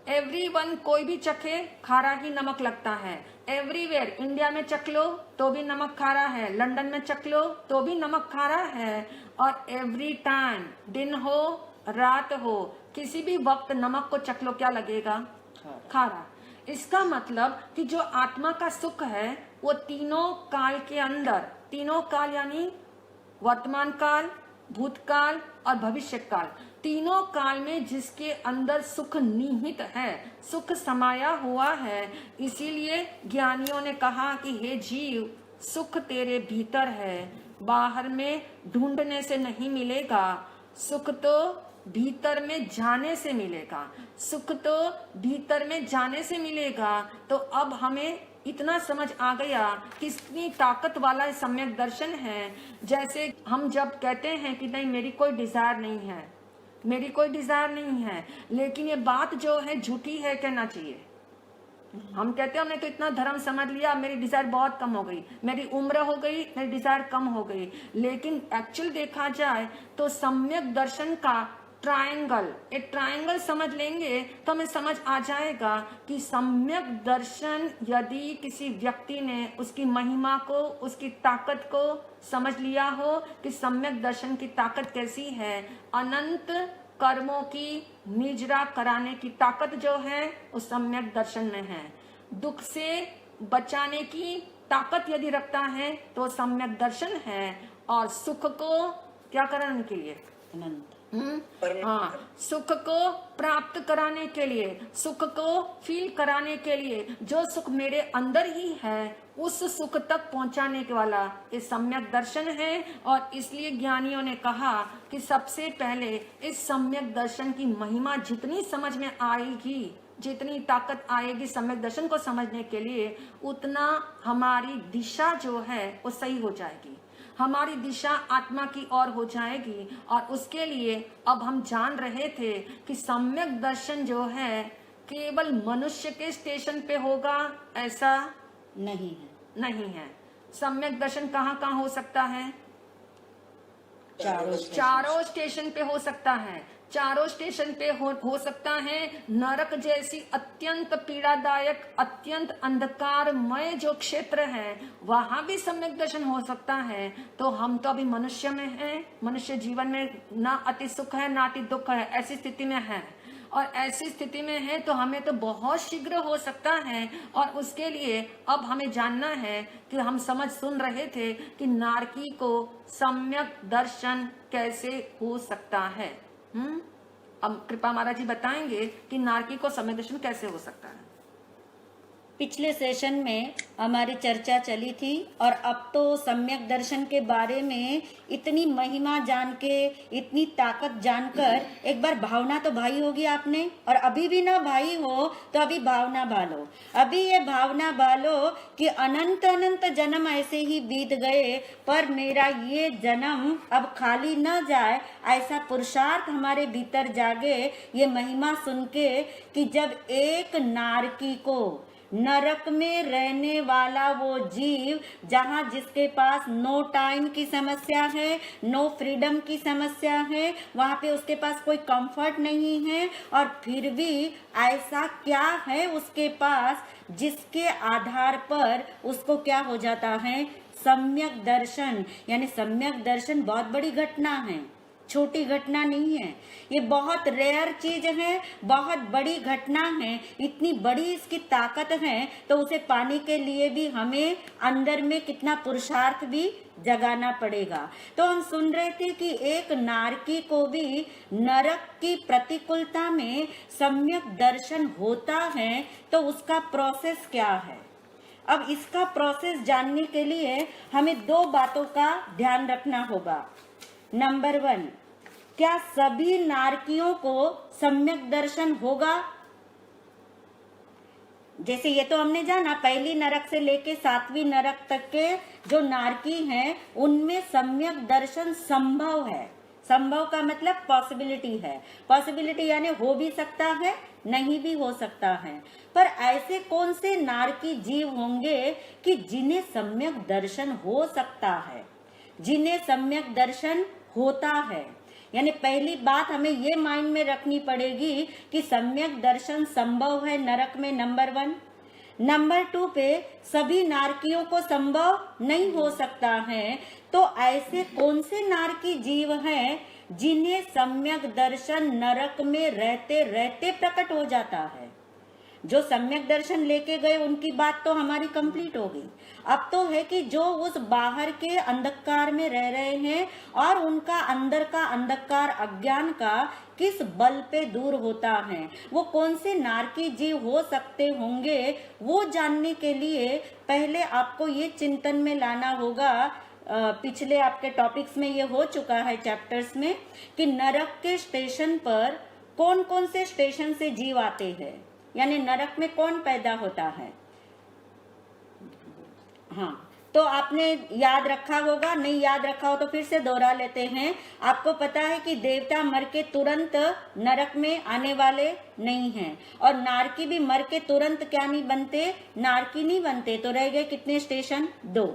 [SPEAKER 2] एवरीवन कोई भी चखे, खारा ही नमक लगता है। एवरीवेयर, इंडिया में चख लो तो भी नमक खारा है, लंदन में चख लो तो भी नमक खारा है। और एवरी टाइम, दिन हो रात हो, किसी भी वक्त नमक को चख लो, क्या लगेगा? खारा। इसका मतलब कि जो आत्मा का सुख है वो तीनों काल के अंदर, तीनों काल यानी वर्तमान काल, भूतकाल और भविष्य काल, तीनों काल में जिसके अंदर सुख निहित है, सुख समाया हुआ है। इसीलिए ज्ञानियों ने कहा कि हे जीव, सुख तेरे भीतर है, बाहर में ढूंढने से नहीं मिलेगा। सुख तो भीतर में जाने से मिलेगा, सुख तो भीतर में जाने से मिलेगा। तो अब हमें इतना समझ आ गया कितनी ताकत वाला सम्यक दर्शन है। जैसे हम जब कहते हैं कि नहीं मेरी कोई डिजायर नहीं है, मेरी कोई डिजायर नहीं है, लेकिन ये बात जो है झूठी है कहना चाहिए। हम कहते हैं हमने तो इतना धर्म समझ लिया, मेरी डिजायर बहुत कम हो गई, मेरी उम्र हो गई, मेरी डिजायर कम हो गई। लेकिन एक्चुअल देखा जाए तो सम्यक दर्शन का ट्रायंगल, एक ट्रायंगल समझ लेंगे तो हमें समझ आ जाएगा कि सम्यक दर्शन यदि किसी व्यक्ति ने उसकी महिमा को, उसकी ताकत को समझ लिया हो कि सम्यक दर्शन की ताकत कैसी है। अनंत कर्मों की निजरा कराने की ताकत जो है उस सम्यक दर्शन में है। दुख से बचाने की ताकत यदि रखता है तो सम्यक दर्शन है। और सुख को क्या कराने के लिए? अनंत, हाँ, सुख को प्राप्त कराने के लिए, सुख को फील कराने के लिए, जो सुख मेरे अंदर ही है उस सुख तक पहुंचाने के वाला ये सम्यक दर्शन है। और इसलिए ज्ञानियों ने कहा कि सबसे पहले इस सम्यक दर्शन की महिमा जितनी समझ में आएगी, जितनी ताकत आएगी सम्यक दर्शन को समझने के लिए, उतना हमारी दिशा जो है वो सही हो जाएगी, हमारी दिशा आत्मा की ओर हो जाएगी। और उसके लिए अब हम जान रहे थे कि सम्यक दर्शन जो है केवल मनुष्य के स्टेशन पे होगा ऐसा नहीं है। सम्यक दर्शन कहाँ कहाँ हो सकता है? चारों स्टेशन पे हो सकता है। चारों स्टेशन पे हो सकता है। नरक जैसी अत्यंत पीड़ादायक, अत्यंत अंधकारमय जो क्षेत्र है वहां भी सम्यक दर्शन हो सकता है। तो हम तो अभी मनुष्य में हैं, मनुष्य जीवन में ना अति सुख है ना अति दुख है, ऐसी स्थिति में है। और ऐसी स्थिति में है तो हमें तो बहुत शीघ्र हो सकता है। और उसके लिए अब हमें जानना है कि हम सुन रहे थे कि नारकी को सम्यक दर्शन कैसे हो सकता है। अब कृपा महाराज जी बताएंगे कि नारकी को सम्यक दर्शन कैसे हो सकता है।
[SPEAKER 1] पिछले सेशन में हमारी चर्चा चली थी और अब तो सम्यक दर्शन के बारे में इतनी महिमा जान के, इतनी ताकत जानकर एक बार भावना तो भाई होगी आपने, और अभी भी ना भाई हो तो अभी भावना भालो। अभी ये भावना भालो कि अनंत अनंत जन्म ऐसे ही बीत गए पर मेरा ये जन्म अब खाली न जाए, ऐसा पुरुषार्थ हमारे भीतर जागे ये महिमा सुन के कि जब एक नारकी को, नरक में रहने वाला वो जीव, जहाँ जिसके पास नो टाइम की समस्या है, नो फ्रीडम की समस्या है, वहाँ पे उसके पास कोई कंफर्ट नहीं है, और फिर भी ऐसा क्या है उसके पास जिसके आधार पर उसको क्या हो जाता है, सम्यक दर्शन। यानी सम्यक दर्शन बहुत बड़ी घटना है, छोटी घटना नहीं है, ये बहुत रेयर चीज है, बहुत बड़ी घटना है। इतनी बड़ी इसकी ताकत है तो उसे पाने के लिए भी हमें अंदर में कितना पुरुषार्थ भी जगाना पड़ेगा। तो हम सुन रहे थे कि एक नारकी को भी नरक की प्रतिकूलता में सम्यक दर्शन होता है, तो उसका प्रोसेस क्या है। अब इसका प्रोसेस जानने के लिए हमें दो बातों का ध्यान रखना होगा। नंबर 1, क्या सभी नारकियों को सम्यक दर्शन होगा। जैसे ये तो हमने जाना पहली नरक से लेके 7वीं नरक तक के जो नारकी हैं उनमें सम्यक दर्शन संभव है। संभव का मतलब पॉसिबिलिटी है, पॉसिबिलिटी यानी हो भी सकता है, नहीं भी हो सकता है। पर ऐसे कौन से नारकी जीव होंगे कि जिन्हें सम्यक दर्शन हो सकता है, जिन्हें सम्यक दर्शन होता है। यानी पहली बात हमें ये माइंड में रखनी पड़ेगी कि सम्यक दर्शन संभव है नरक में, नंबर 1। नंबर 2 पे सभी नारकियों को संभव नहीं हो सकता है, तो ऐसे कौन से नारकी जीव हैं जिन्हें सम्यक दर्शन नरक में रहते रहते प्रकट हो जाता है। जो सम्यक दर्शन लेके गए उनकी बात तो हमारी कंप्लीट हो गई। अब तो है कि जो उस बाहर के अंधकार में रह रहे हैं और उनका अंदर का अंधकार अज्ञान का किस बल पे दूर होता है, वो कौन से नारकी जीव हो सकते होंगे, वो जानने के लिए पहले आपको ये चिंतन में लाना होगा। पिछले आपके टॉपिक्स में ये हो चुका है चैप्टर्स में कि नरक के स्टेशन पर कौन कौन से स्टेशन से जीव आते हैं, यानी नरक में कौन पैदा होता है। हाँ, तो आपने याद रखा होगा, नहीं याद रखा हो तो फिर से दोहरा लेते हैं। आपको पता है कि देवता मर के तुरंत नरक में आने वाले नहीं हैं, और नारकी भी मर के तुरंत क्या नहीं बनते, नारकी नहीं बनते। तो रह गए कितने स्टेशन, 2।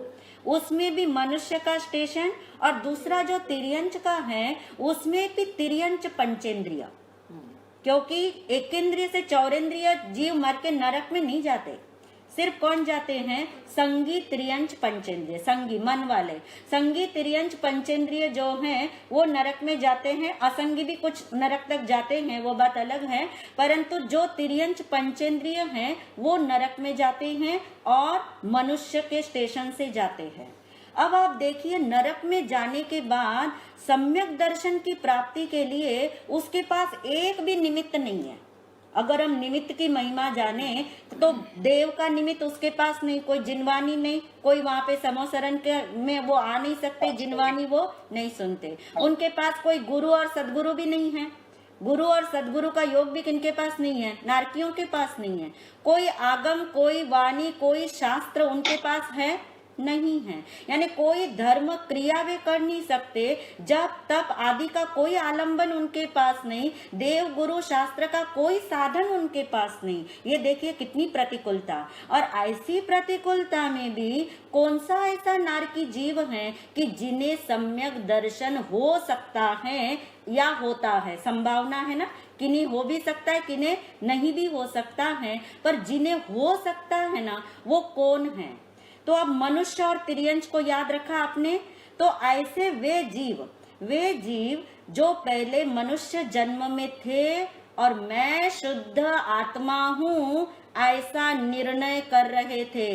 [SPEAKER 1] उसमें भी मनुष्य का स्टेशन, और दूसरा जो तिर्यंच का है उसमें भी तिर्यंच पंचेंद्रिय, क्योंकि एकेंद्रिय से चौरेंद्रिय जीव मर के नरक में नहीं जाते। सिर्फ कौन जाते हैं, संगी त्रियंच पंचेंद्रिय, संगी मन वाले संगी त्रियंच पंचेंद्रिय जो हैं वो नरक में जाते हैं। असंगी भी कुछ नरक तक जाते हैं, वो बात अलग है, परंतु जो त्रियंच पंचेंद्रिय हैं वो नरक में जाते हैं और मनुष्य के स्टेशन से जाते हैं। अब आप देखिए, नरक में जाने के बाद सम्यक दर्शन की प्राप्ति के लिए उसके पास एक भी निमित्त नहीं है। अगर हम निमित्त की महिमा जाने तो देव का निमित्त उसके पास नहीं, कोई जिनवानी नहीं, कोई वहां पे समोसरण के में वो आ नहीं सकते, जिनवानी वो नहीं सुनते। उनके पास कोई गुरु और सदगुरु भी नहीं है, गुरु और सदगुरु का योग भी किनके पास नहीं है, नारकियों के पास नहीं है। कोई आगम, कोई वाणी, कोई शास्त्र उनके पास है नहीं है। यानी कोई धर्म क्रिया वे कर नहीं सकते, जब तप आदि का कोई आलंबन उनके पास नहीं, देव गुरु शास्त्र का कोई साधन उनके पास नहीं। ये देखिए कितनी प्रतिकूलता। और ऐसी प्रतिकूलता में भी कौन सा ऐसा नारकी जीव है कि जिन्हें सम्यक दर्शन हो सकता है या होता है। संभावना है ना, किन्हीं हो भी सकता है, किन्हीं नहीं भी हो सकता है, पर जिन्हें हो सकता है ना वो कौन है। तो अब मनुष्य और तिर्यंच को याद रखा आपने। तो ऐसे वे जीव जो पहले मनुष्य जन्म में थे और मैं शुद्ध आत्मा हूँ ऐसा निर्णय कर रहे थे,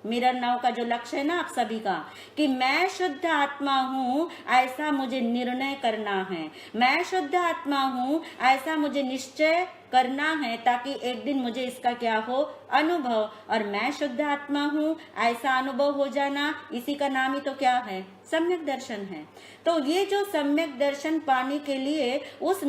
[SPEAKER 1] मिरर नाउ का जो लक्ष्य है ना आप सभी का, कि मैं शुद्ध आत्मा हूँ ऐसा मुझे निर्णय करना है, मैं शुद्ध आत्मा हूँ ऐसा मुझे निश्चय करना है, ताकि एक दिन मुझे इसका क्या हो, अनुभव। और मैं शुद्ध आत्मा हूँ ऐसा अनुभव हो जाना, इसी का नाम ही तो क्या है, सम्यक दर्शन है। तो ये जो सम्यक दर्शन पाने के लिए उस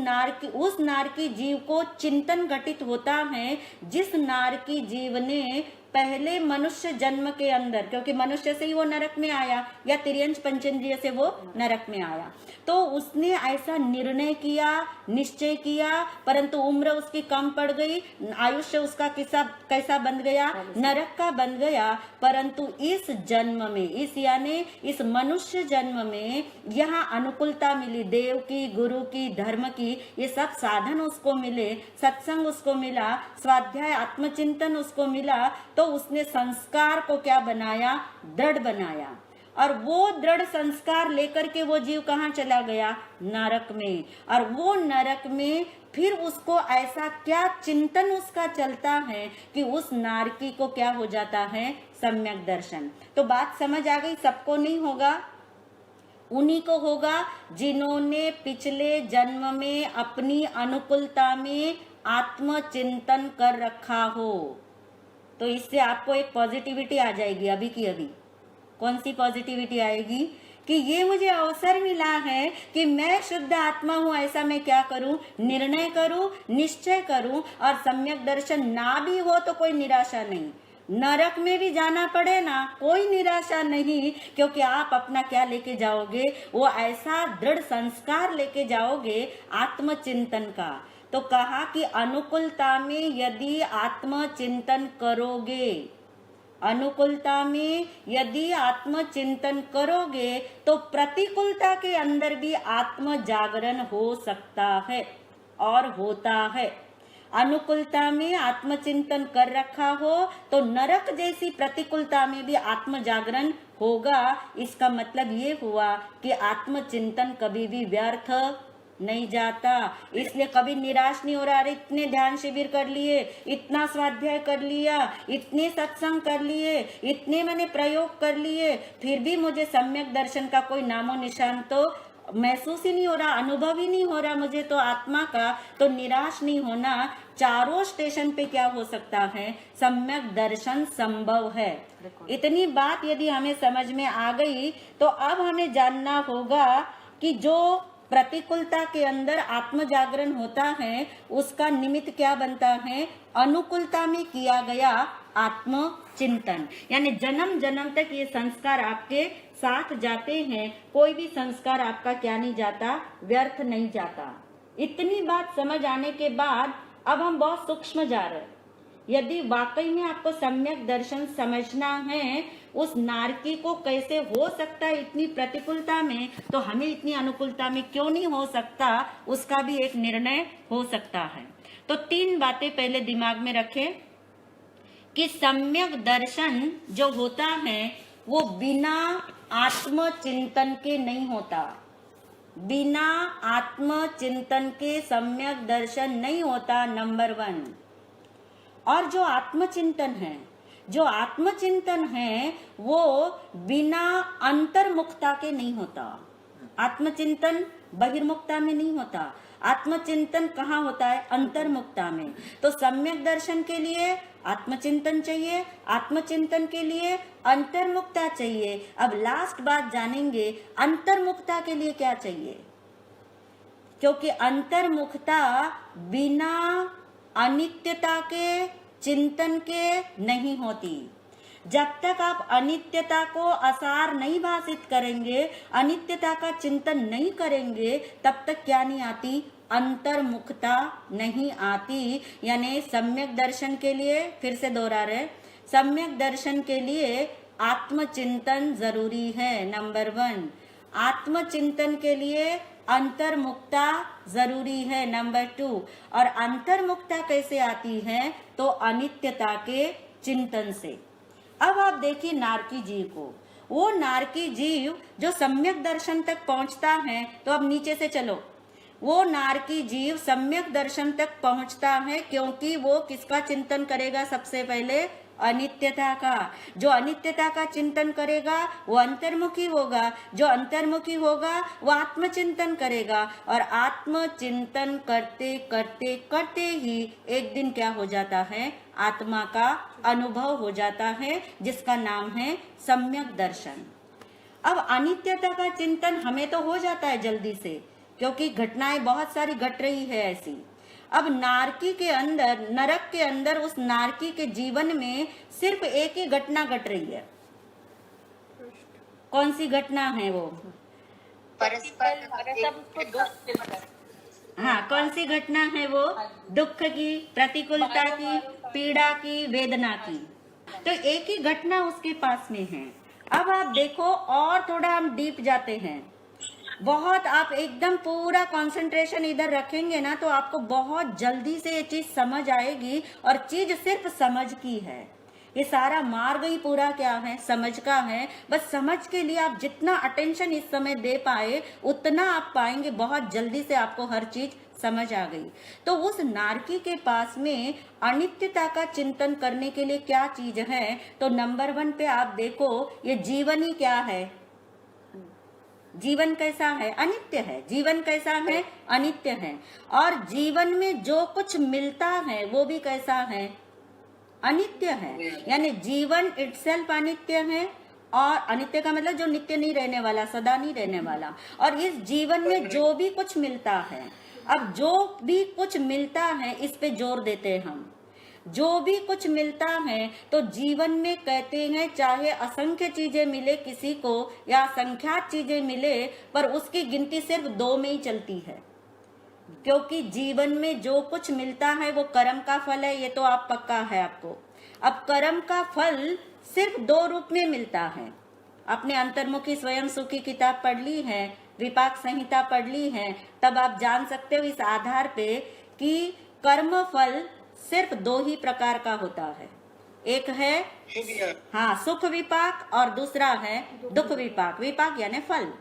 [SPEAKER 1] नारकी जीव को चिंतन घटित होता है, जिस नारकी जीव ने पहले मनुष्य जन्म के अंदर, क्योंकि मनुष्य से ही वो नरक में आया या तिर्यंच पंचेंद्रिय से वो नरक में आया, तो उसने ऐसा निर्णय किया, निश्चय किया, परंतु उम्र उसकी कम पड़ गई, आयुष्य उसका कैसा बन गया, नरक का बन गया। परंतु इस जन्म में, इस यानी इस मनुष्य जन्म में यहाँ अनुकूलता मिली, देव की, गुरु की, धर्म की, ये सब साधन उसको मिले, सत्संग उसको मिला, स्वाध्याय आत्मचिंतन उसको मिला, तो उसने संस्कार को क्या बनाया, दृढ़ बनाया। और वो दृढ़ संस्कार लेकर के वो जीव कहाँ चला गया, नरक में। और वो नरक में फिर उसको ऐसा क्या चिंतन उसका चलता है कि उस नारकी को क्या हो जाता है, सम्यक दर्शन। तो बात समझ आ गई, सबको नहीं होगा, उन्हीं को होगा जिन्होंने पिछले जन्म में अपनी अनुकूलता में आत्मचिंतन कर रखा हो। तो इससे आपको एक पॉजिटिविटी आ जाएगी अभी की अभी। कौन सी पॉजिटिविटी आएगी, कि ये मुझे अवसर मिला है कि मैं शुद्ध आत्मा हूँ ऐसा मैं क्या करूँ, निर्णय करूँ, निश्चय करूँ। और सम्यक दर्शन ना भी हो तो कोई निराशा नहीं, नरक में भी जाना पड़े ना, कोई निराशा नहीं, क्योंकि आप अपना क्या लेके जाओगे, वो ऐसा दृढ़ संस्कार लेके जाओगे आत्मचिंतन का। तो कहा कि अनुकूलता में यदि आत्मचिंतन करोगे, अनुकूलता में यदि आत्मचिंतन करोगे तो प्रतिकूलता के अंदर भी आत्म जागरण हो सकता है और होता है। अनुकूलता में आत्मचिंतन कर रखा हो तो नरक जैसी प्रतिकूलता में भी आत्म जागरण होगा। इसका मतलब ये हुआ कि आत्मचिंतन कभी भी व्यर्थ नहीं जाता। इसलिए कभी निराश नहीं हो रहा, अरे इतने ध्यान शिविर कर लिए, इतना स्वाध्याय कर लिया, इतने सत्संग कर लिए, इतने मैंने प्रयोग कर लिए, फिर भी मुझे सम्यक दर्शन का कोई नामो निशान तो महसूस ही नहीं हो रहा, अनुभव ही नहीं हो रहा मुझे तो आत्मा का। तो निराश नहीं होना, चारों स्टेशन पे क्या हो सकता है, सम्यक दर्शन संभव है। इतनी बात यदि हमें समझ में आ गई तो अब हमें जानना होगा कि जो प्रतिकूलता के अंदर आत्म जागरण होता है उसका निमित्त क्या बनता है, अनुकूलता में किया गया आत्म चिंतन। यानी जन्म जन्म तक ये संस्कार आपके साथ जाते हैं, कोई भी संस्कार आपका क्या नहीं जाता, व्यर्थ नहीं जाता। इतनी बात समझ आने के बाद अब हम बहुत सूक्ष्म जा रहे हैं। यदि वाकई में आपको सम्यक दर्शन समझना है, उस नारकी को कैसे हो सकता है इतनी प्रतिकूलता में, तो हमें इतनी अनुकूलता में क्यों नहीं हो सकता, उसका भी एक निर्णय हो सकता है। तो 3 बातें पहले दिमाग में रखें कि सम्यक दर्शन जो होता है वो बिना आत्मचिंतन के नहीं होता। बिना आत्मचिंतन के सम्यक दर्शन नहीं होता, नंबर 1। और जो आत्मचिंतन है, जो आत्मचिंतन है वो बिना अंतर्मुखता के नहीं होता। आत्मचिंतन बहिर्मुखता में नहीं होता, आत्मचिंतन कहाँ होता है, अंतर्मुखता में। तो सम्यक दर्शन के लिए आत्मचिंतन चाहिए, आत्मचिंतन के लिए अंतर्मुखता चाहिए। अब लास्ट बात जानेंगे, अंतर्मुखता के लिए क्या चाहिए, क्योंकि अंतर्मुखता बिना अनित्यता के चिंतन के नहीं होती। जब तक आप अनित्यता को असार नहीं भाषित करेंगे, अनित्यता का चिंतन नहीं करेंगे, तब तक क्या नहीं आती, अंतर्मुखता नहीं आती। यानी सम्यक दर्शन के लिए, फिर से दोहरा रहे, सम्यक दर्शन के लिए आत्मचिंतन जरूरी है, नंबर 1। आत्मचिंतन के लिए अंतर्मुखता जरूरी है, नंबर 2। और अंतर्मुखता कैसे आती है, तो अनित्यता के चिंतन से। अब आप देखिए नारकी जीव को, वो नारकी जीव जो सम्यक दर्शन तक पहुंचता है, तो अब नीचे से चलो, वो नारकी जीव सम्यक दर्शन तक पहुंचता है क्योंकि वो किसका चिंतन करेगा, सबसे पहले अनित्यता का। जो अनित्यता का चिंतन करेगा वो अंतर्मुखी होगा, जो अंतर्मुखी होगा वो आत्मचिंतन करेगा, और आत्मचिंतन करते करते करते ही एक दिन क्या हो जाता है, आत्मा का अनुभव हो जाता है, जिसका नाम है सम्यक दर्शन। अब अनित्यता का चिंतन हमें तो हो जाता है जल्दी से, क्योंकि घटनाएं बहुत सारी घट रही है ऐसी। अब नारकी के अंदर, नरक के अंदर, उस नारकी के जीवन में सिर्फ एक ही घटना घट रही है। कौन सी घटना है वो? हाँ, कौन सी घटना है वो? दुख की, प्रतिकूलता की, पीड़ा की, वेदना की। तो एक ही घटना उसके पास में है। अब आप देखो, और थोड़ा हम डीप जाते हैं, बहुत आप एकदम पूरा कंसंट्रेशन इधर रखेंगे ना, तो आपको बहुत जल्दी से ये चीज समझ आएगी। और चीज सिर्फ समझ की है, ये सारा मार्ग ही पूरा क्या है, समझ का है। बस समझ के लिए आप जितना अटेंशन इस समय दे पाए उतना आप पाएंगे, बहुत जल्दी से आपको हर चीज समझ आ गई। तो उस नारकी के पास में अनित्यता का चिंतन करने के लिए क्या चीज है? तो नंबर 1 पे आप देखो, ये जीवन ही क्या है, जीवन कैसा है, अनित्य है। जीवन कैसा है, अनित्य है। और जीवन में जो कुछ मिलता है वो भी कैसा है, अनित्य है। यानी जीवन इटसेल्फ अनित्य है, और अनित्य का मतलब जो नित्य नहीं रहने वाला, सदा नहीं रहने वाला। और इस जीवन में जो भी कुछ मिलता है, अब जो भी कुछ मिलता है इस पे जोर देते हैं हम, जो भी कुछ मिलता है, तो जीवन में कहते हैं चाहे असंख्य चीजें मिले किसी को या असंख्यात चीजें मिले, पर उसकी गिनती सिर्फ 2 में ही चलती है। क्योंकि जीवन में जो कुछ मिलता है वो कर्म का फल है, ये तो आप पक्का है आपको। अब कर्म का फल सिर्फ 2 रूप में मिलता है। आपने अंतर्मुखी स्वयं सुख की किताब पढ़ ली है, विपाक संहिता पढ़ ली है, तब आप जान सकते हो इस आधार पे कि कर्म फल सिर्फ 2 ही प्रकार का होता है। एक है हाँ सुख विपाक, और दूसरा है दुख विपाक। विपाक यानी फल।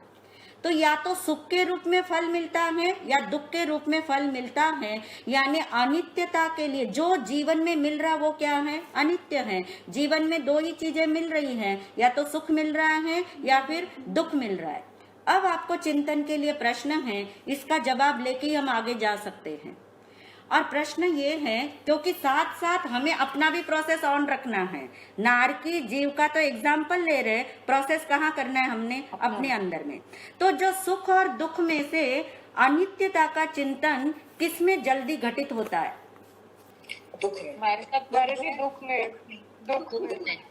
[SPEAKER 1] तो या तो सुख के रूप में फल मिलता है या दुख के रूप में फल मिलता है। यानी अनित्यता के लिए जो जीवन में मिल रहा वो क्या है, अनित्य है। जीवन में 2 ही चीजें मिल रही हैं, या तो सुख मिल रहा है या फिर दुख मिल रहा है। अब आपको चिंतन के लिए प्रश्न है, इसका जवाब लेके ही हम आगे जा सकते हैं। और प्रश्न ये है, क्योंकि साथ साथ हमें अपना भी प्रोसेस ऑन रखना है। नारकी जीव का तो एग्जाम्पल ले रहे, प्रोसेस कहाँ करना है हमने, अपने अंदर में। तो जो सुख और दुख में से अनित्यता का चिंतन किस में जल्दी घटित होता है?
[SPEAKER 3] दुख में।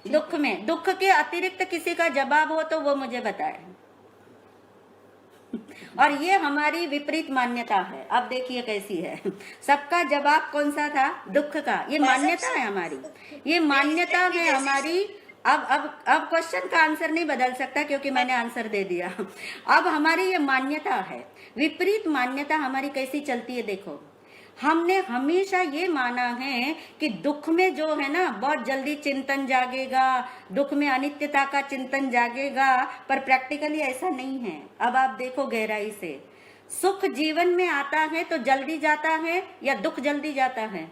[SPEAKER 1] दुख में। दुख के अतिरिक्त किसी का जवाब हो तो वो मुझे बताए। और ये हमारी विपरीत मान्यता है। अब देखिए कैसी है, सबका जवाब कौन सा था, दुख का। ये मान्यता है हमारी, ये मान्यता है हमारी। अब क्वेश्चन का आंसर नहीं बदल सकता, क्योंकि मैंने आंसर दे दिया। अब हमारी ये मान्यता है, विपरीत मान्यता हमारी कैसी चलती है। देखो, हमने हमेशा ये माना है कि दुख में जो है ना बहुत जल्दी चिंतन जागेगा, दुख में अनित्यता का चिंतन जागेगा, पर प्रैक्टिकली ऐसा नहीं है। अब आप देखो गहराई से, सुख जीवन में आता है तो जल्दी जाता है या दुख जल्दी जाता है?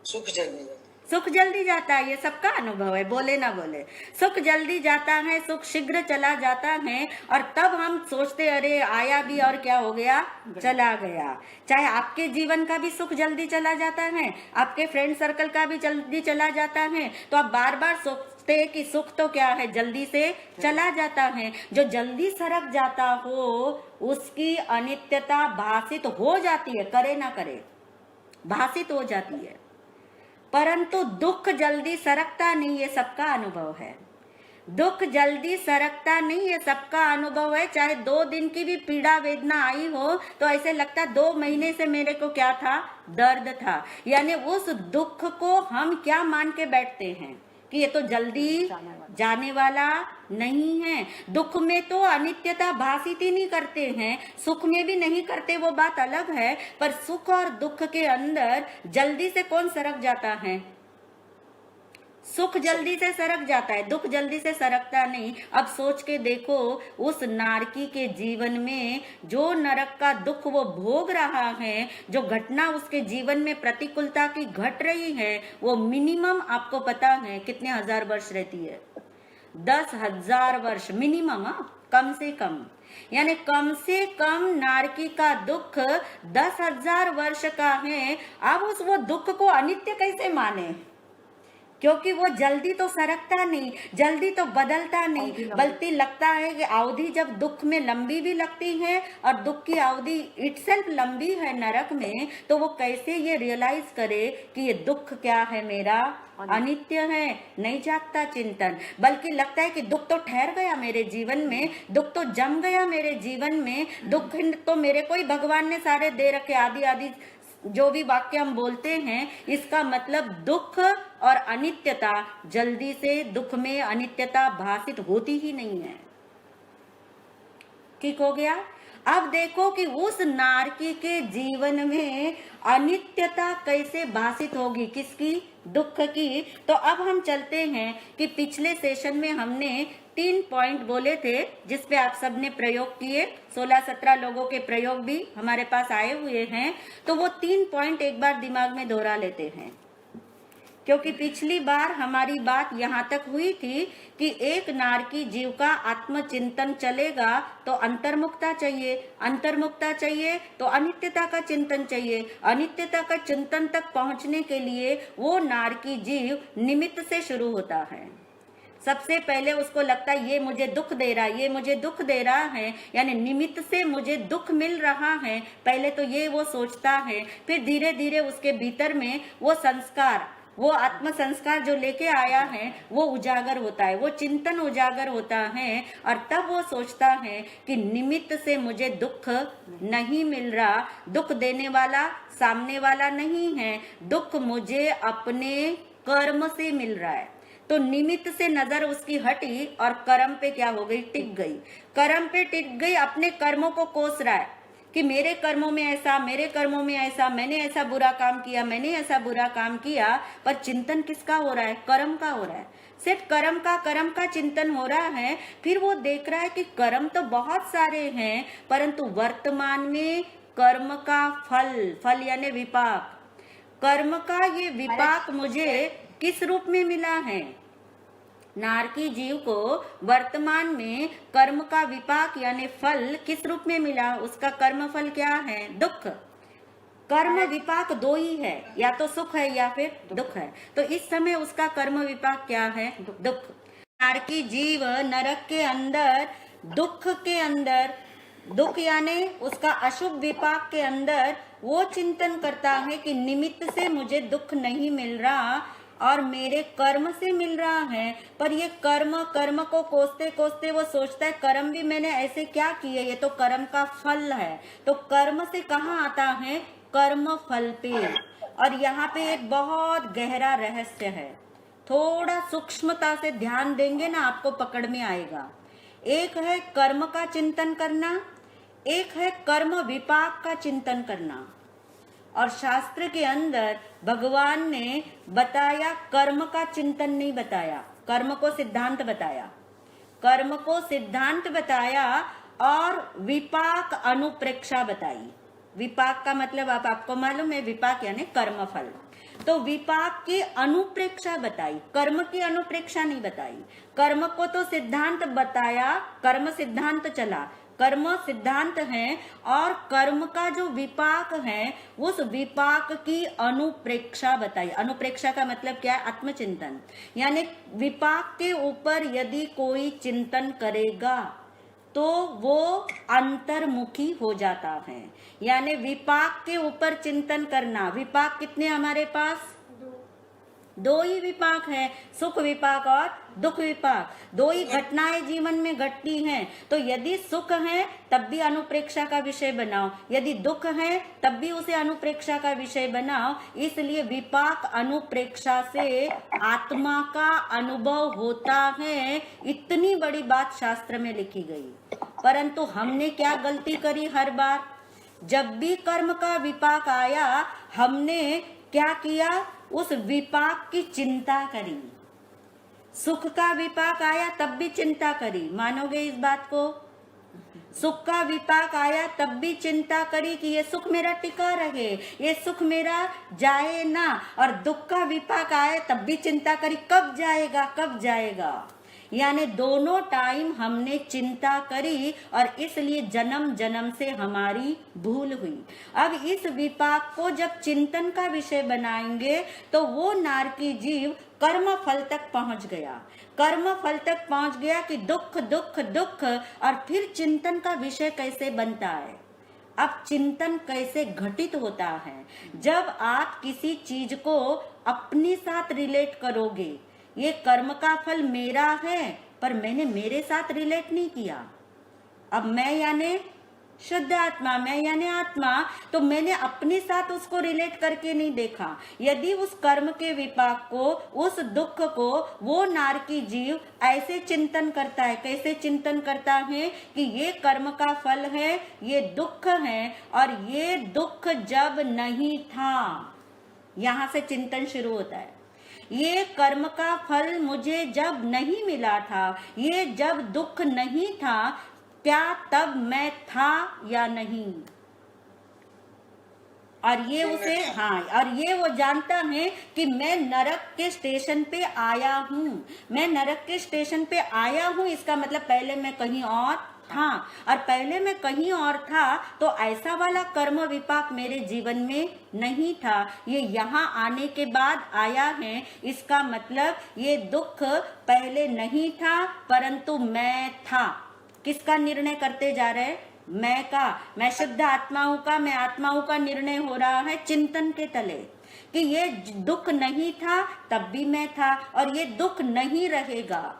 [SPEAKER 3] सुख जल्दी जाता है।
[SPEAKER 1] सुख जल्दी जाता है, ये सबका अनुभव है, बोले ना बोले। सुख जल्दी जाता है, सुख शीघ्र चला जाता है, और तब हम सोचते अरे आया भी और क्या हो गया, चला गया। चाहे आपके जीवन का भी सुख जल्दी चला जाता है, आपके फ्रेंड सर्कल का भी जल्दी चला जाता है, तो आप बार बार सोचते कि सुख तो क्या है, जल्दी से चला जाता है। जो जल्दी सरक जाता हो उसकी अनित्यता भासित हो जाती है, करे ना करे भासित हो जाती है। परंतु दुख जल्दी सरकता नहीं, ये सबका अनुभव है। दुख जल्दी सरकता नहीं, ये सबका अनुभव है। चाहे 2 दिन की भी पीड़ा वेदना आई हो तो ऐसे लगता 2 महीने से मेरे को क्या था, दर्द था। यानी उस दुख को हम क्या मान के बैठते हैं कि ये तो जल्दी जाने वाला नहीं है। दुख में तो अनित्यता भासित ही नहीं करते हैं, सुख में भी नहीं करते, वो बात अलग है। पर सुख और दुख के अंदर जल्दी से कौन सरक जाता है? सुख जल्दी से सरक जाता है, दुख जल्दी से सरकता नहीं। अब सोच के देखो, उस नारकी के जीवन में जो नरक का दुख वो भोग रहा है, जो घटना उसके जीवन में प्रतिकूलता की घट रही है, वो मिनिमम आपको पता है कितने हजार वर्ष रहती है? 10,000 वर्ष मिनिमम, कम से कम। यानी कम से कम नारकी का दुख 10,000 वर्ष का है। अब वो दुख को अनित्य कैसे माने? क्योंकि वो जल्दी तो सरकता नहीं, जल्दी तो बदलता नहीं, बल्कि लगता है कि अवधि जब दुख में लंबी भी लगती है और दुख की अवधि इटसेल्फ लंबी है नरक में, तो वो कैसे ये रियलाइज करे कि ये दुख क्या है, मेरा अनित्य है। नहीं जागता चिंतन, बल्कि लगता है कि दुख तो ठहर गया मेरे जीवन में, दुख तो जम गया मेरे जीवन में, दुख तो मेरे को ही भगवान ने सारे दे रखे। आदि आदि जो भी वाक्य हम बोलते हैं, इसका मतलब दुख और अनित्यता, जल्दी से दुख में अनित्यता भासित होती ही नहीं है। ठीक हो गया? अब देखो कि उस नारकी के जीवन में अनित्यता कैसे भासित होगी, किसकी? दुख की। तो अब हम चलते हैं कि पिछले सेशन में हमने 3 पॉइंट बोले थे जिस पे आप सबने प्रयोग किए, 16-17 लोगों के प्रयोग भी हमारे पास आए हुए हैं। तो वो 3 पॉइंट एक बार दिमाग में दोहरा लेते हैं, क्योंकि पिछली बार हमारी बात यहाँ तक हुई थी कि एक नारकी जीव का आत्मचिंतन चलेगा तो अंतर्मुक्ता चाहिए, अंतर्मुक्ता चाहिए तो अनित्यता का चिंतन चाहिए, अनित्यता का चिंतन तक पहुंचने के लिए वो नारकी जीव निमित्त से शुरू होता है। सबसे पहले उसको लगता है ये मुझे दुख दे रहा है, ये मुझे दुख दे रहा है, यानी निमित्त से मुझे दुख मिल रहा है। पहले तो ये वो सोचता है, फिर धीरे धीरे उसके भीतर में वो संस्कार, वो आत्म संस्कार जो लेके आया है वो उजागर होता है, वो चिंतन उजागर होता है, और तब वो सोचता है कि निमित्त से मुझे दुख नहीं मिल रहा, दुख देने वाला सामने वाला नहीं है, दुख मुझे अपने कर्म से मिल रहा है। तो निमित्त से नजर उसकी हटी और कर्म पे क्या हो गई? टिक गई। कर्म पे टिक गई, अपने कर्मों को कोस रहा है कि मेरे कर्मों में ऐसा, मेरे कर्मों में ऐसा, मैंने ऐसा बुरा काम किया, मैंने ऐसा बुरा काम किया। पर चिंतन किसका हो रहा है? कर्म का हो रहा है। सिर्फ कर्म का चिंतन हो रहा है। फिर वो देख रहा है कि कर्म तो बहुत सारे हैं, परंतु वर्तमान में कर्म का फल यानी विपाक, कर्म का ये विपाक मुझे किस रूप में मिला है? नारकी जीव को वर्तमान में कर्म का विपाक यानी फल किस रूप में मिला? उसका कर्म फल क्या है? दुख। कर्म विपाक 2 ही है, या तो सुख है या फिर दुख है। तो इस समय उसका कर्म विपाक क्या है? दुख। नारकी जीव नरक के अंदर, दुख के अंदर, दुख यानी उसका अशुभ विपाक के अंदर वो चिंतन करता है कि निमित्त से मुझे दुख नहीं मिल रहा और मेरे कर्म से मिल रहा है। पर ये कर्म को कोसते कोसते वो सोचता है कर्म भी मैंने ऐसे क्या किए, ये तो कर्म का फल है। तो कर्म से कहाँ आता है? कर्म फल पे। और यहाँ पे एक बहुत गहरा रहस्य है, थोड़ा सूक्ष्मता से ध्यान देंगे ना आपको पकड़ में आएगा। एक है कर्म का चिंतन करना, एक है कर्म विपाक का चिंतन करना। और शास्त्र के अंदर भगवान ने बताया, कर्म का चिंतन नहीं बताया, कर्म को सिद्धांत बताया, कर्म को सिद्धांत बताया और विपाक अनुप्रेक्षा बताई। विपाक का मतलब आपको मालूम है, विपाक यानी कर्म फल। तो विपाक की अनुप्रेक्षा बताई, कर्म की अनुप्रेक्षा नहीं बताई। कर्म को तो सिद्धांत बताया, कर्म सिद्धांत चला, कर्म सिद्धांत है, और कर्म का जो विपाक है उस विपाक की अनुप्रेक्षा बताई। अनुप्रेक्षा का मतलब क्या है? आत्मचिंतन। यानी विपाक के ऊपर यदि कोई चिंतन करेगा तो वो अंतर्मुखी हो जाता है। यानी विपाक के ऊपर चिंतन करना। विपाक कितने हमारे पास? 2 ही विपाक है, सुख विपाक और दुख विपाक। 2 ही घटनाएं जीवन में घटती हैं। तो यदि सुख है तब भी अनुप्रेक्षा का विषय बनाओ, यदि दुख है तब भी उसे अनुप्रेक्षा का विषय बनाओ। इसलिए विपाक अनुप्रेक्षा से आत्मा का अनुभव होता है। इतनी बड़ी बात शास्त्र में लिखी गई। परंतु हमने क्या गलती करी? हर बार जब भी कर्म का विपाक आया, हमने क्या किया? उस विपाक की चिंता करी। सुख का विपाक आया तब भी चिंता करी, मानोगे इस बात को? सुख का विपाक आया तब भी चिंता करी कि ये सुख मेरा टिका रहे, ये सुख मेरा जाए ना। और दुख का विपाक आए तब भी चिंता करी, कब जाएगा कब जाएगा। यानी दोनों टाइम हमने चिंता करी और इसलिए जन्म जन्म से हमारी भूल हुई। अब इस विपाक को जब चिंतन का विषय बनाएंगे तो वो नारकी जीव कर्म फल तक पहुंच गया, कर्म फल तक पहुंच गया कि दुख दुख दुख। और फिर चिंतन का विषय कैसे बनता है? अब चिंतन कैसे घटित होता है? जब आप किसी चीज को अपने साथ रिलेट करोगे, ये कर्म का फल मेरा है पर मैंने मेरे साथ रिलेट नहीं किया। अब मैं यानी शुद्ध आत्मा, मैं यानी आत्मा, तो मैंने अपने साथ उसको रिलेट करके नहीं देखा। यदि उस कर्म के विपाक को, उस दुख को वो नारकी जीव ऐसे चिंतन करता है, कैसे चिंतन करता है कि ये कर्म का फल है, ये दुख है, और ये दुख जब नहीं था, यहां से चिंतन शुरू होता है। ये कर्म का फल मुझे जब नहीं मिला था, ये जब दुख नहीं था, क्या तब मैं था या नहीं? और ये उसे, हाँ, और ये वो जानता है कि मैं नरक के स्टेशन पे आया हूँ, मैं नरक के स्टेशन पे आया हूँ। इसका मतलब पहले मैं कहीं और था, और पहले मैं कहीं और था तो ऐसा वाला कर्म विपाक मेरे जीवन में नहीं था, ये यहाँ आने के बाद आया है। इसका मतलब ये दुख पहले नहीं था परंतु मैं था। किसका निर्णय करते जा रहे? मैं का, मैं शुद्ध आत्माओं का, मैं आत्माओं का निर्णय हो रहा है चिंतन के तले कि ये दुख नहीं था तब भी मैं था, और ये दुख नहीं रहेगा।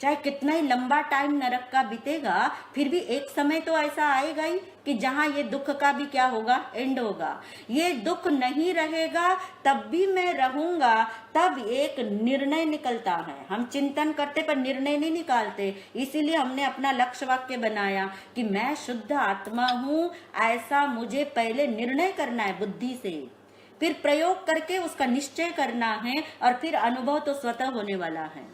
[SPEAKER 1] चाहे कितना ही लंबा टाइम नरक का बीतेगा, फिर भी एक समय तो ऐसा आएगा ही कि जहां ये दुख का भी क्या होगा, एंड होगा। ये दुख नहीं रहेगा तब भी मैं रहूंगा, तब एक निर्णय निकलता है। हम चिंतन करते पर निर्णय नहीं निकालते, इसीलिए हमने अपना लक्ष्य वाक्य बनाया कि मैं शुद्ध आत्मा हूँ, ऐसा मुझे पहले निर्णय करना है बुद्धि से, फिर प्रयोग करके उसका निश्चय करना है, और फिर अनुभव तो स्वतः होने वाला है।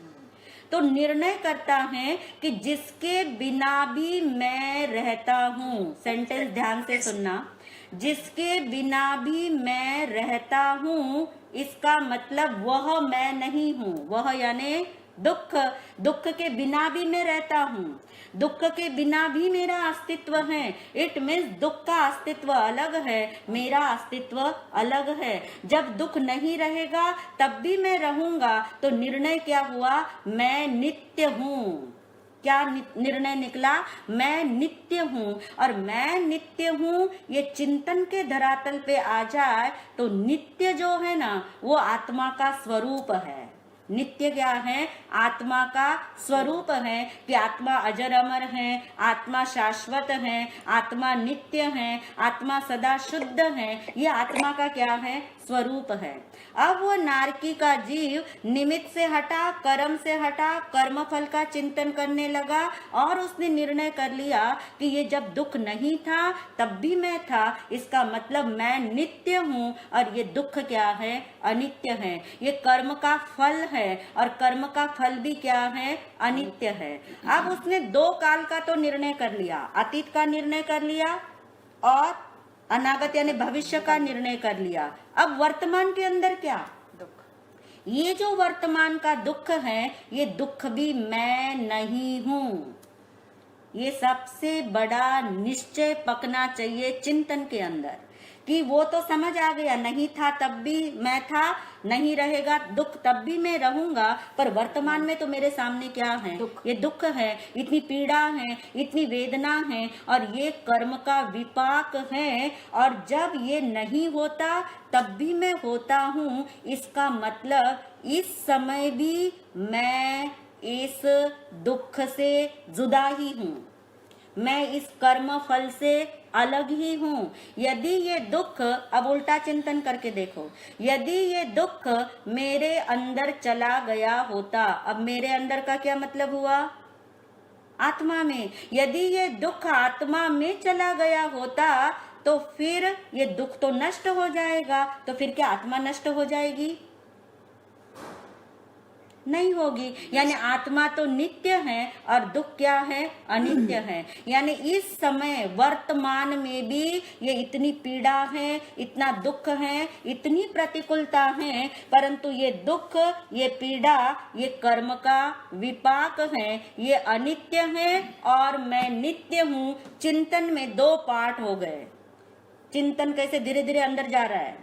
[SPEAKER 1] तो निर्णय करता है कि जिसके बिना भी मैं रहता हूँ, सेंटेंस ध्यान से सुनना, जिसके बिना भी मैं रहता हूँ, इसका मतलब वह मैं नहीं हूँ। वह यानी दुख, दुख के बिना भी मैं रहता हूँ, दुख के बिना भी मेरा अस्तित्व है। इट मीन्स दुख का अस्तित्व अलग है, मेरा अस्तित्व अलग है। जब दुख नहीं रहेगा तब भी मैं रहूंगा, तो निर्णय क्या हुआ? मैं नित्य हूँ। क्या निर्णय निकला? मैं नित्य हूँ। और मैं नित्य हूँ ये चिंतन के धरातल पे आ जाए तो नित्य जो है ना, वो आत्मा का स्वरूप है। नित्य क्या है? आत्मा का स्वरूप है कि आत्मा अजर अमर है, आत्मा शाश्वत है, आत्मा नित्य है, आत्मा सदा शुद्ध है। ये आत्मा का क्या है? स्वरूप है। अब वो नारकी का जीव निमित्त से हटा, कर्म से हटा, कर्म फल का चिंतन करने लगा, और उसने निर्णय कर लिया कि ये जब दुख नहीं था तब भी मैं था। इसका मतलब मैं नित्य हूँ, और ये दुख क्या है? अनित्य है। ये कर्म का फल है, और कर्म का फल भी क्या है? अनित्य है। अब उसने दो काल का तो निर्णय कर लिया, अतीत का निर्णय कर लिया और अनागत यानी भविष्य का निर्णय कर लिया। अब वर्तमान के अंदर क्या?
[SPEAKER 2] दुख।
[SPEAKER 1] ये जो वर्तमान का दुख है, ये दुख भी मैं नहीं हूँ। ये सबसे बड़ा निश्चय पकना चाहिए चिंतन के अंदर कि वो तो समझ आ गया, नहीं था तब भी मैं था, नहीं रहेगा दुख तब भी मैं रहूंगा, पर वर्तमान में तो मेरे सामने क्या है? ये दुख है, इतनी पीड़ा है, इतनी वेदना है, और ये कर्म का विपाक है। और जब ये नहीं होता तब भी मैं होता हूँ, इसका मतलब इस समय भी मैं इस दुख से जुदा ही हूँ, मैं इस कर्म फल से अलग ही हूँ। यदि ये दुख, अब उल्टा चिंतन करके देखो, यदि ये दुख मेरे अंदर चला गया होता, अब मेरे अंदर का क्या मतलब हुआ? आत्मा में। यदि ये दुख आत्मा में चला गया होता तो फिर ये दुख तो नष्ट हो जाएगा, तो फिर क्या आत्मा नष्ट हो जाएगी? नहीं होगी। यानी आत्मा तो नित्य है और दुख क्या है, अनित्य है। यानी इस समय वर्तमान में भी ये इतनी पीड़ा है, इतना दुख है, इतनी प्रतिकूलता है, परंतु ये दुख, ये पीड़ा, ये कर्म का विपाक है, ये अनित्य है और मैं नित्य हूँ। चिंतन में दो पार्ट हो गए। चिंतन कैसे धीरे धीरे अंदर जा रहा है।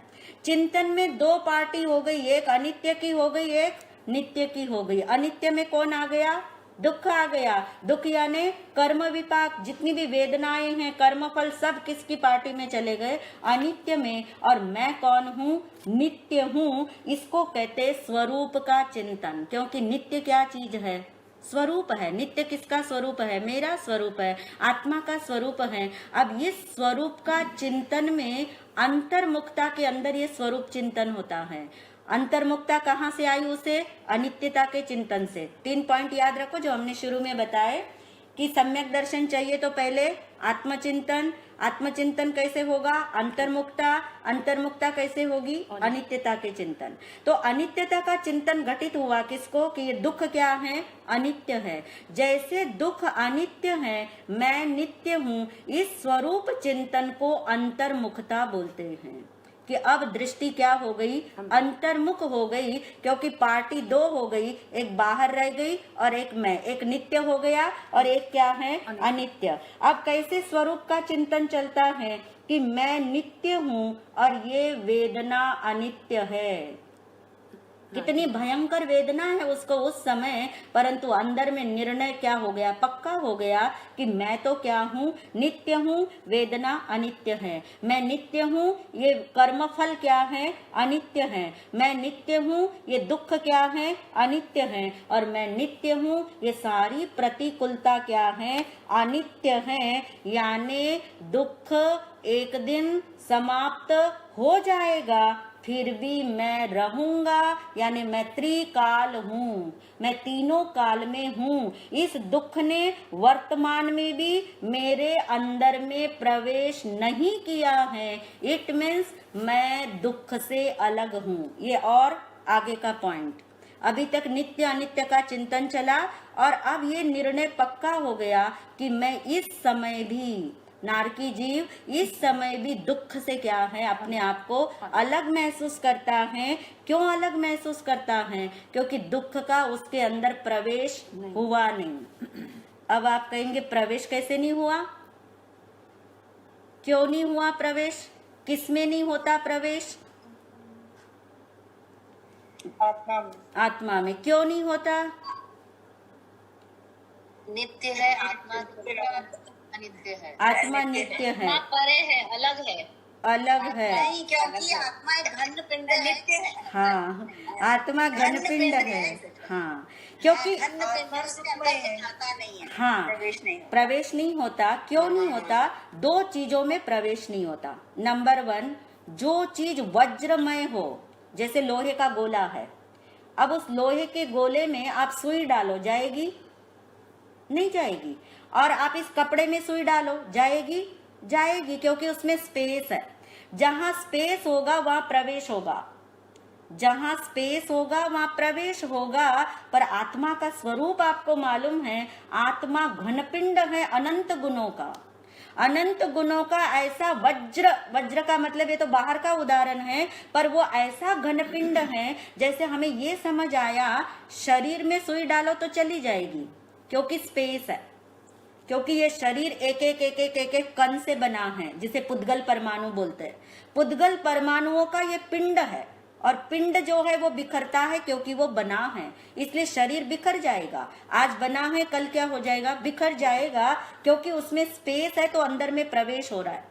[SPEAKER 1] चिंतन में दो पार्टी हो गई, एक अनित्य की हो गई, एक नित्य की हो गई। अनित्य में कौन आ गया, दुख आ गया। दुख यानी कर्म विपाक, जितनी भी वेदनाएं हैं, कर्म फल, सब किसकी पार्टी में चले गए, अनित्य में। और मैं कौन हूँ, नित्य हूँ। इसको कहते स्वरूप का चिंतन। क्योंकि नित्य क्या चीज है, स्वरूप है। नित्य किसका स्वरूप है, मेरा स्वरूप है, आत्मा का स्वरूप है। अब इस स्वरूप का चिंतन में अंतर्मुखता के अंदर ये स्वरूप चिंतन होता है। अंतर्मुखता कहाँ से आई, उसे अनित्यता के चिंतन से। 3 पॉइंट याद रखो जो हमने शुरू में बताए कि सम्यक दर्शन चाहिए तो पहले आत्मचिंतन। आत्मचिंतन कैसे होगा, अंतर्मुखता। अंतर्मुखता कैसे होगी, अनित्यता के चिंतन। तो अनित्यता का चिंतन घटित हुआ किसको, कि ये दुख क्या है, अनित्य है। जैसे दुख अनित्य है, मैं नित्य हूँ, इस स्वरूप चिंतन को अंतर्मुखता बोलते हैं। कि अब दृष्टि क्या हो गई, अंतर्मुख हो गई। क्योंकि पार्टी दो हो गई, एक बाहर रह गई और एक मैं, एक नित्य हो गया और एक क्या है, अनित्य। अब कैसे स्वरूप का चिंतन चलता है कि मैं नित्य हूँ और ये वेदना अनित्य है। कितनी भयंकर वेदना है उसको उस समय, परंतु अंदर में निर्णय क्या हो गया, पक्का हो गया कि मैं तो क्या हूँ, नित्य हूँ, वेदना अनित्य है। मैं नित्य हूँ, ये कर्मफल क्या है, अनित्य है। मैं नित्य हूँ, ये दुख क्या है, अनित्य है। और मैं नित्य हूँ, ये सारी प्रतिकूलता क्या है, अनित्य है। यानी दुख एक दिन समाप्त हो जाएगा, फिर भी मैं रहूंगा। यानी मैं त्रिकाल हूँ, मैं तीनों काल में हूँ। इस दुख ने वर्तमान में भी मेरे अंदर में प्रवेश नहीं किया है। इट मीन्स मैं दुख से अलग हूँ। ये और आगे का पॉइंट। अभी तक नित्य अनित्य का चिंतन चला और अब ये निर्णय पक्का हो गया कि मैं इस समय भी, नारकी जीव इस समय भी दुख से क्या है, अपने आप को अलग महसूस करता है। क्यों अलग महसूस करता है, क्योंकि दुख का उसके अंदर प्रवेश हुआ नहीं। अब आप कहेंगे प्रवेश कैसे नहीं हुआ, क्यों नहीं हुआ प्रवेश, किसमें नहीं होता प्रवेश, आत्मा में। क्यों नहीं होता,
[SPEAKER 4] नित्य है आत्मा, अनित्य है।
[SPEAKER 1] आत्मा नित्य है,
[SPEAKER 4] आत्मा परे है, अलग है,
[SPEAKER 1] अलग है।
[SPEAKER 4] नहीं, क्योंकि आत्मा एक घन पिंड है, नित्य है।
[SPEAKER 1] हाँ, आत्मा घन पिंड है। हाँ, क्योंकि
[SPEAKER 4] घन पिंड उसके अंदर से जाता नहीं है,
[SPEAKER 1] हाँ, प्रवेश नहीं होता। क्यों नहीं होता, दो चीजों में प्रवेश नहीं होता। नंबर 1, जो चीज वज्रमय हो, जैसे लोहे का गोला है, अब उस लोहे के गोले में आप सुई डालो, जाएगी नहीं जाएगी। और आप इस कपड़े में सुई डालो, जाएगी जाएगी, क्योंकि उसमें स्पेस है। जहां स्पेस होगा वहां प्रवेश होगा, जहां स्पेस होगा वहां प्रवेश होगा। पर आत्मा का स्वरूप आपको मालूम है, आत्मा घनपिंड है, अनंत गुणों का, अनंत गुणों का ऐसा वज्र, वज्र का मतलब ये तो बाहर का उदाहरण है, पर वो ऐसा घनपिंड है। जैसे हमें ये समझ आया, शरीर में सुई डालो तो चली जाएगी क्योंकि स्पेस है, क्योंकि ये शरीर एक एक एक एक एक एक कण से बना है, जिसे पुद्गल परमाणु बोलते हैं। पुद्गल परमाणुओं का ये पिंड है और पिंड जो है वो बिखरता है क्योंकि वो बना है, इसलिए शरीर बिखर जाएगा। आज बना है, कल क्या हो जाएगा, बिखर जाएगा, क्योंकि उसमें स्पेस है तो अंदर में प्रवेश हो रहा है।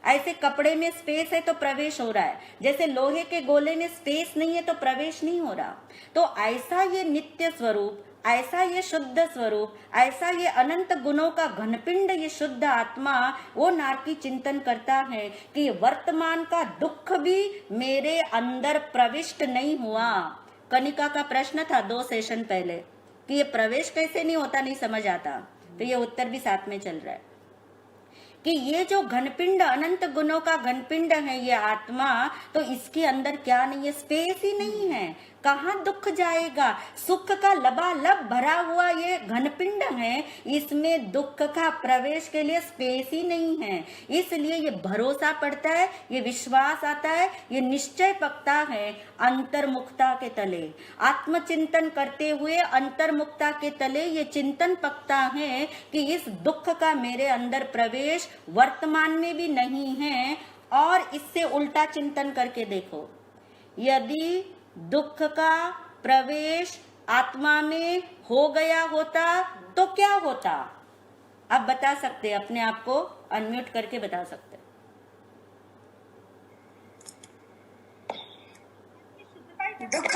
[SPEAKER 1] ऐसे कपड़े में स्पेस है तो प्रवेश हो रहा है, जैसे लोहे के गोले में स्पेस नहीं है तो प्रवेश नहीं हो रहा। तो ऐसा ये नित्य स्वरूप, ऐसा ये शुद्ध स्वरूप, ऐसा ये अनंत गुणों का घनपिंड, ये शुद्ध आत्मा, वो नारकी चिंतन करता है कि वर्तमान का दुख भी मेरे अंदर प्रविष्ट नहीं हुआ। कनिका का प्रश्न था 2 सेशन पहले कि ये प्रवेश कैसे नहीं होता, नहीं समझ आता, तो ये उत्तर भी साथ में चल रहा है कि ये जो घनपिंड, अनंत गुणों का घनपिंड है ये आत्मा, तो इसके अंदर क्या नहीं है, स्पेस ही नहीं है, कहाँ दुख जाएगा? सुख का लबालब भरा हुआ ये घनपिंड है, इसमें दुख का प्रवेश के लिए स्पेस ही नहीं है। इसलिए ये भरोसा पड़ता है, ये विश्वास आता है, ये निश्चय पकता है अंतर्मुखता के तले। आत्मचिंतन करते हुए अंतर्मुखता के तले ये चिंतन पकता है कि इस दुख का मेरे अंदर प्रवेश वर्तमान में भी नहीं है। और इससे उल्टा चिंतन करके देखो, यदि दुख का प्रवेश आत्मा में हो गया होता तो क्या होता? आप बता सकते, अपने आप को अनम्यूट करके बता सकते।
[SPEAKER 3] दुख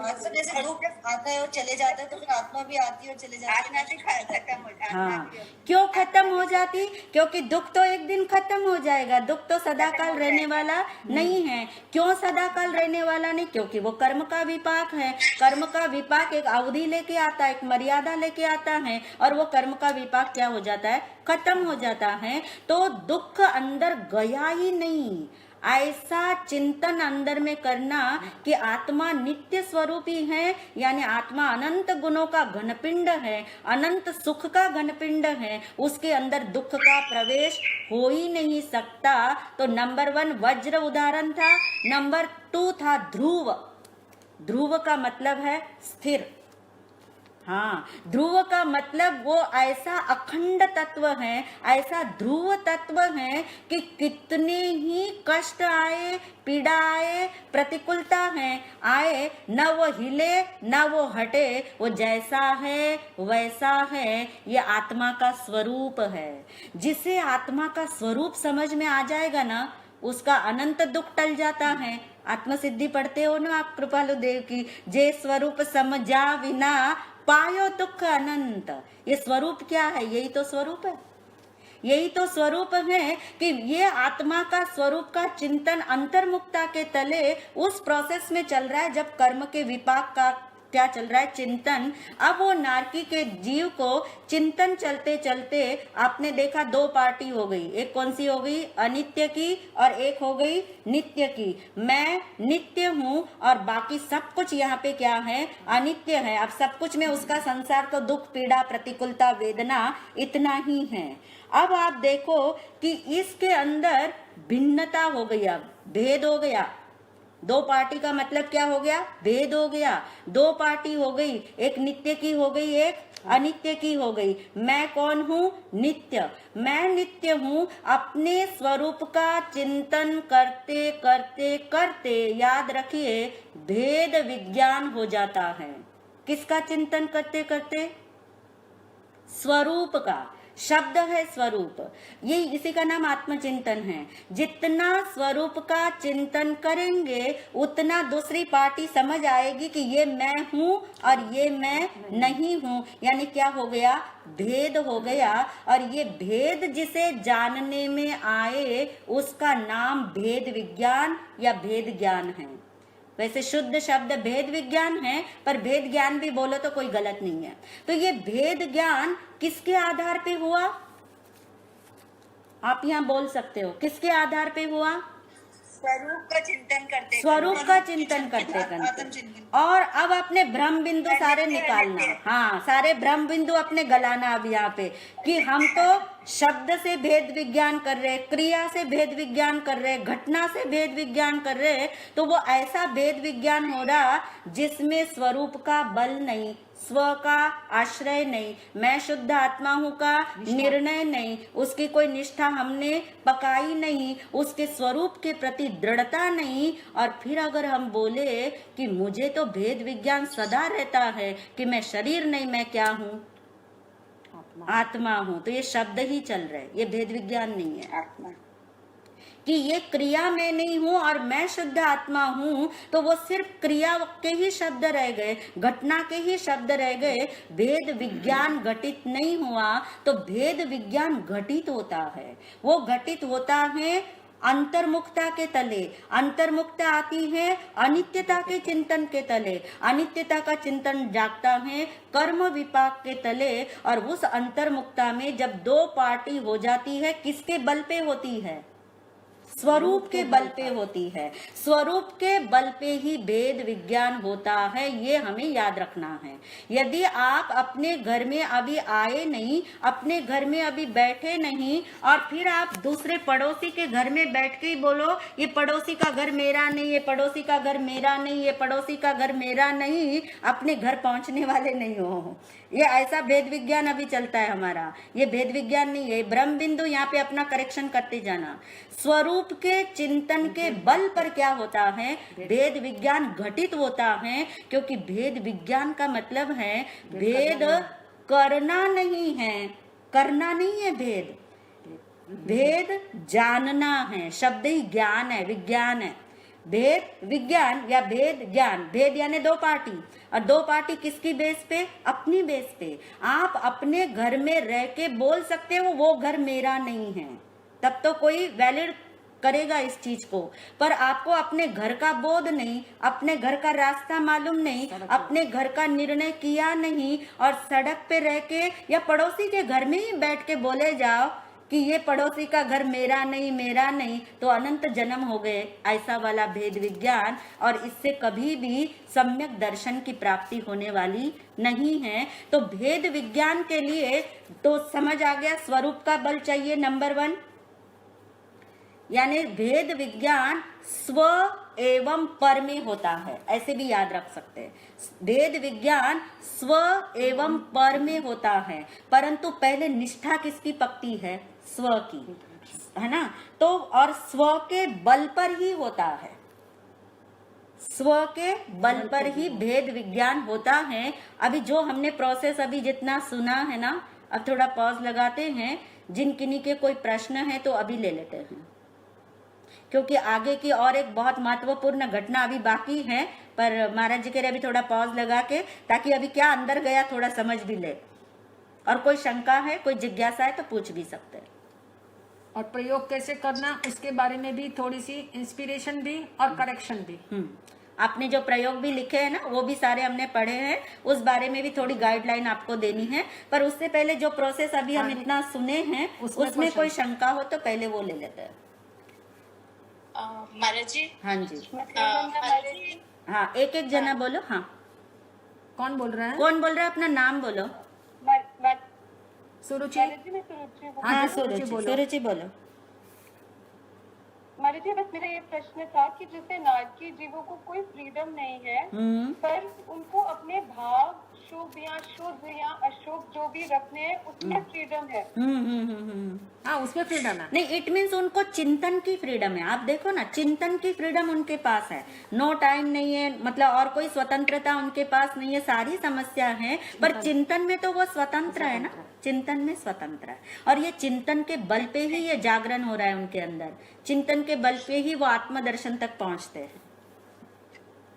[SPEAKER 3] आत्मा जैसे दुख आता है और चले जाता है, तो फिर आत्मा भी आती है और चले जाती है। खत्म हो जाती।
[SPEAKER 1] हाँ, क्यों खत्म हो जाती? क्योंकि दुख तो एक दिन खत्म हो जाएगा, दुख तो सदाकाल रहने वाला नहीं है। क्यों सदाकाल रहने वाला नहीं? क्योंकि वो कर्म का विपाक है। कर्म का विपाक एक अवधि लेके आता है, एक मर्यादा लेके आता है, और वो कर्म का विपाक क्या हो जाता है? खत्म हो जाता है। तो दुख अंदर गया ही नहीं। ऐसा चिंतन अंदर में करना कि आत्मा नित्य स्वरूपी है, यानी आत्मा अनंत गुणों का घनपिंड है, अनंत सुख का घनपिंड है, उसके अंदर दुख का प्रवेश हो ही नहीं सकता। तो नंबर 1 वज्र उदाहरण था, नंबर 2 था ध्रुव। ध्रुव का मतलब है स्थिर। हाँ, ध्रुव का मतलब वो ऐसा अखंड तत्व है, ऐसा ध्रुव तत्व है कि कितने ही कष्ट आए, पीड़ा आए, प्रतिकूलता है आए, न वो हिले न वो हटे, वो जैसा है वैसा है। ये आत्मा का स्वरूप है। जिसे आत्मा का स्वरूप समझ में आ जाएगा ना, उसका अनंत दुख टल जाता है। आत्मसिद्धि पढ़ते हो ना आप कृपालु देव की, जे स्वरूप समझा विना पायो दुख अनंत। ये स्वरूप क्या है? यही तो स्वरूप है। यही तो स्वरूप है कि ये आत्मा का स्वरूप का चिंतन अंतर्मुखता के तले उस प्रोसेस में चल रहा है, जब कर्म के विपाक का क्या चल रहा है? चिंतन। अब वो नारकी के जीव को चिंतन चलते चलते आपने देखा 2 पार्टी हो गई। एक कौन सी हो गई? अनित्य की, और एक हो गई नित्य की। मैं नित्य हूँ और बाकी सब कुछ यहाँ पे क्या है? अनित्य है। अब सब कुछ में उसका संसार तो दुख, पीड़ा, प्रतिकूलता, वेदना इतना ही है। अब आप देखो कि इसके अंदर भिन्नता हो गई, अब भेद हो गया। 2 पार्टी का मतलब क्या हो गया? भेद हो गया। 2 पार्टी हो गई, एक नित्य की हो गई, एक अनित्य की हो गई। मैं कौन हूँ? नित्य। मैं नित्य हूँ। अपने स्वरूप का चिंतन करते करते करते, याद रखिए, भेद विज्ञान हो जाता है। किसका चिंतन करते करते? स्वरूप का। शब्द है स्वरूप, ये इसी का नाम आत्मचिंतन है। जितना स्वरूप का चिंतन करेंगे उतना दूसरी पार्टी समझ आएगी कि ये मैं हूँ और ये मैं नहीं हूँ। यानी क्या हो गया? भेद हो गया। और ये भेद जिसे जानने में आए उसका नाम भेद विज्ञान या भेद ज्ञान है। वैसे शुद्ध शब्द भेद विज्ञान है, पर भेद ज्ञान भी बोलो तो कोई गलत नहीं है। तो ये भेद ज्ञान किसके आधार पे हुआ? आप यहाँ बोल सकते हो, किसके आधार पे हुआ?
[SPEAKER 3] स्वरूप का चिंतन करते,
[SPEAKER 1] स्वरूप का चिंतन करते करते। और अब अपने ब्रह्म बिंदु सारे निकालना। हाँ, सारे ब्रह्म बिंदु अपने गलाना। अब यहाँ पे कि हम तो शब्द से भेद विज्ञान कर रहे, क्रिया से भेद विज्ञान कर रहे, घटना से भेद विज्ञान कर रहे, तो वो ऐसा भेद विज्ञान हो रहा जिसमें स्वरूप का बल नहीं, स्व का आश्रय नहीं, मैं शुद्ध आत्मा हूँ का निर्णय नहीं, उसकी कोई निष्ठा हमने पकाई नहीं, उसके स्वरूप के प्रति दृढ़ता नहीं। और फिर अगर हम बोले कि मुझे तो भेद विज्ञान सदा रहता है कि मैं शरीर नहीं, मैं क्या हूँ? आत्मा हूँ, तो ये शब्द ही चल रहे, ये भेद विज्ञान नहीं है। आत्मा कि ये क्रिया में नहीं हूँ और मैं शुद्ध आत्मा हूँ, तो वो सिर्फ क्रिया के ही शब्द रह गए, घटना के ही शब्द रह गए। भेद विज्ञान घटित नहीं हुआ। तो भेद विज्ञान घटित होता है, वो घटित होता है अंतर्मुखता के तले। अंतर्मुखता आती है अनित्यता के चिंतन के तले, अनित्यता का चिंतन जागता है कर्म विपाक के तले। और उस अंतर्मुखता में जब 2 पार्टी हो जाती है, किसके बल पे होती है? स्वरूप के बल पे होती है। स्वरूप के बल पे ही वेद विज्ञान होता है, ये हमें याद रखना है। यदि आप अपने घर में अभी आए नहीं, अपने घर में अभी बैठे नहीं, और फिर आप दूसरे पड़ोसी के घर में बैठ के ही बोलो ये पड़ोसी का घर मेरा नहीं, ये पड़ोसी का घर मेरा नहीं, ये पड़ोसी का घर मेरा नहीं, अपने घर पहुंचने वाले नहीं हो। ये ऐसा भेद विज्ञान अभी चलता है हमारा, ये भेद विज्ञान नहीं है। ब्रह्म बिंदु यहाँ पे अपना करेक्शन करते जाना। स्वरूप के चिंतन के बल पर क्या होता है, भेद विज्ञान घटित होता है, क्योंकि भेद विज्ञान का मतलब है भेद करना नहीं है, करना नहीं है भेद, भेद जानना है। शब्द ही ज्ञान है, विज्ञान है। भेद विज्ञान या भेद ज्ञान, भेद यानी दो पार्टी, और दो पार्टी किसकी बेस पे, अपनी बेस पे। आप अपने घर में रह के बोल सकते हो वो घर मेरा नहीं है, तब तो कोई वैलिड करेगा इस चीज को। पर आपको अपने घर का बोध नहीं, अपने घर का रास्ता मालूम नहीं, अपने घर का निर्णय किया नहीं, और सड़क पे रह के या पड़ोसी के घर में ही बैठ के बोले जाओ कि ये पड़ोसी का घर मेरा नहीं, मेरा नहीं, तो अनंत जन्म हो गए ऐसा वाला भेद विज्ञान, और इससे कभी भी सम्यक दर्शन की प्राप्ति होने वाली नहीं है। तो भेद विज्ञान के लिए तो समझ आ गया, स्वरूप का बल चाहिए नंबर 1, यानी भेद विज्ञान स्व एवं पर में होता है, ऐसे भी याद रख सकते हैं। भेद विज्ञान स्व एवं पर में होता है, परंतु पहले निष्ठा किसकी पकती है, स्व की, है ना। तो और स्व के बल पर ही होता है, स्व के बल पर ही भेद विज्ञान होता है। अभी जो हमने प्रोसेस अभी जितना सुना है ना, अब थोड़ा पॉज लगाते हैं। जिन किन्हीं के कोई प्रश्न है तो अभी ले लेते हैं, क्योंकि आगे की और एक बहुत महत्वपूर्ण घटना अभी बाकी है। पर महाराज जी कह रहे अभी थोड़ा पॉज लगा के, ताकि अभी क्या अंदर गया थोड़ा समझ भी ले, और कोई शंका है, कोई जिज्ञासा है तो पूछ भी सकते हैं।
[SPEAKER 2] और प्रयोग कैसे करना उसके बारे में भी थोड़ी सी इंस्पिरेशन भी और करेक्शन भी।
[SPEAKER 1] आपने जो प्रयोग भी लिखे हैं ना, वो भी सारे हमने पढ़े हैं, उस बारे में भी थोड़ी गाइडलाइन आपको देनी है। पर उससे पहले जो प्रोसेस अभी हम इतना सुने हैं, उसमें कोई शंका हो तो पहले वो ले लेते हैं।
[SPEAKER 4] महाराज जी,
[SPEAKER 1] हाँ जी,
[SPEAKER 4] महाराज जी,
[SPEAKER 1] हाँ, एक एक जना बोलो। हाँ,
[SPEAKER 2] कौन बोल रहा है?
[SPEAKER 1] कौन बोल रहा है, अपना नाम बोलो।
[SPEAKER 2] सुरुचि।
[SPEAKER 1] हाँ, सुरुचि बोलो।
[SPEAKER 5] महाराज जी, बस मेरा ये प्रश्न था कि जैसे नारकी जीवों को कोई फ्रीडम नहीं है, पर उनको अपने भाव शुभ या शुद्ध या अशुभ जो भी रखने हैं उसमें फ्रीडम है।
[SPEAKER 2] हाँ, उसमें फ्रीडम है।
[SPEAKER 1] नहीं, इट मीन्स उनको चिंतन की फ्रीडम है। आप देखो ना, चिंतन की फ्रीडम उनके पास है। नो टाइम नहीं है, मतलब और कोई स्वतंत्रता उनके पास नहीं है, सारी समस्या है, पर चिंतन में तो वो स्वतंत्र है ना, चिंतन में स्वतंत्र है। और ये चिंतन के बल पे ही ये जागरण हो रहा है उनके अंदर, चिंतन के बल पे ही वो आत्मदर्शन तक पहुंचते हैं।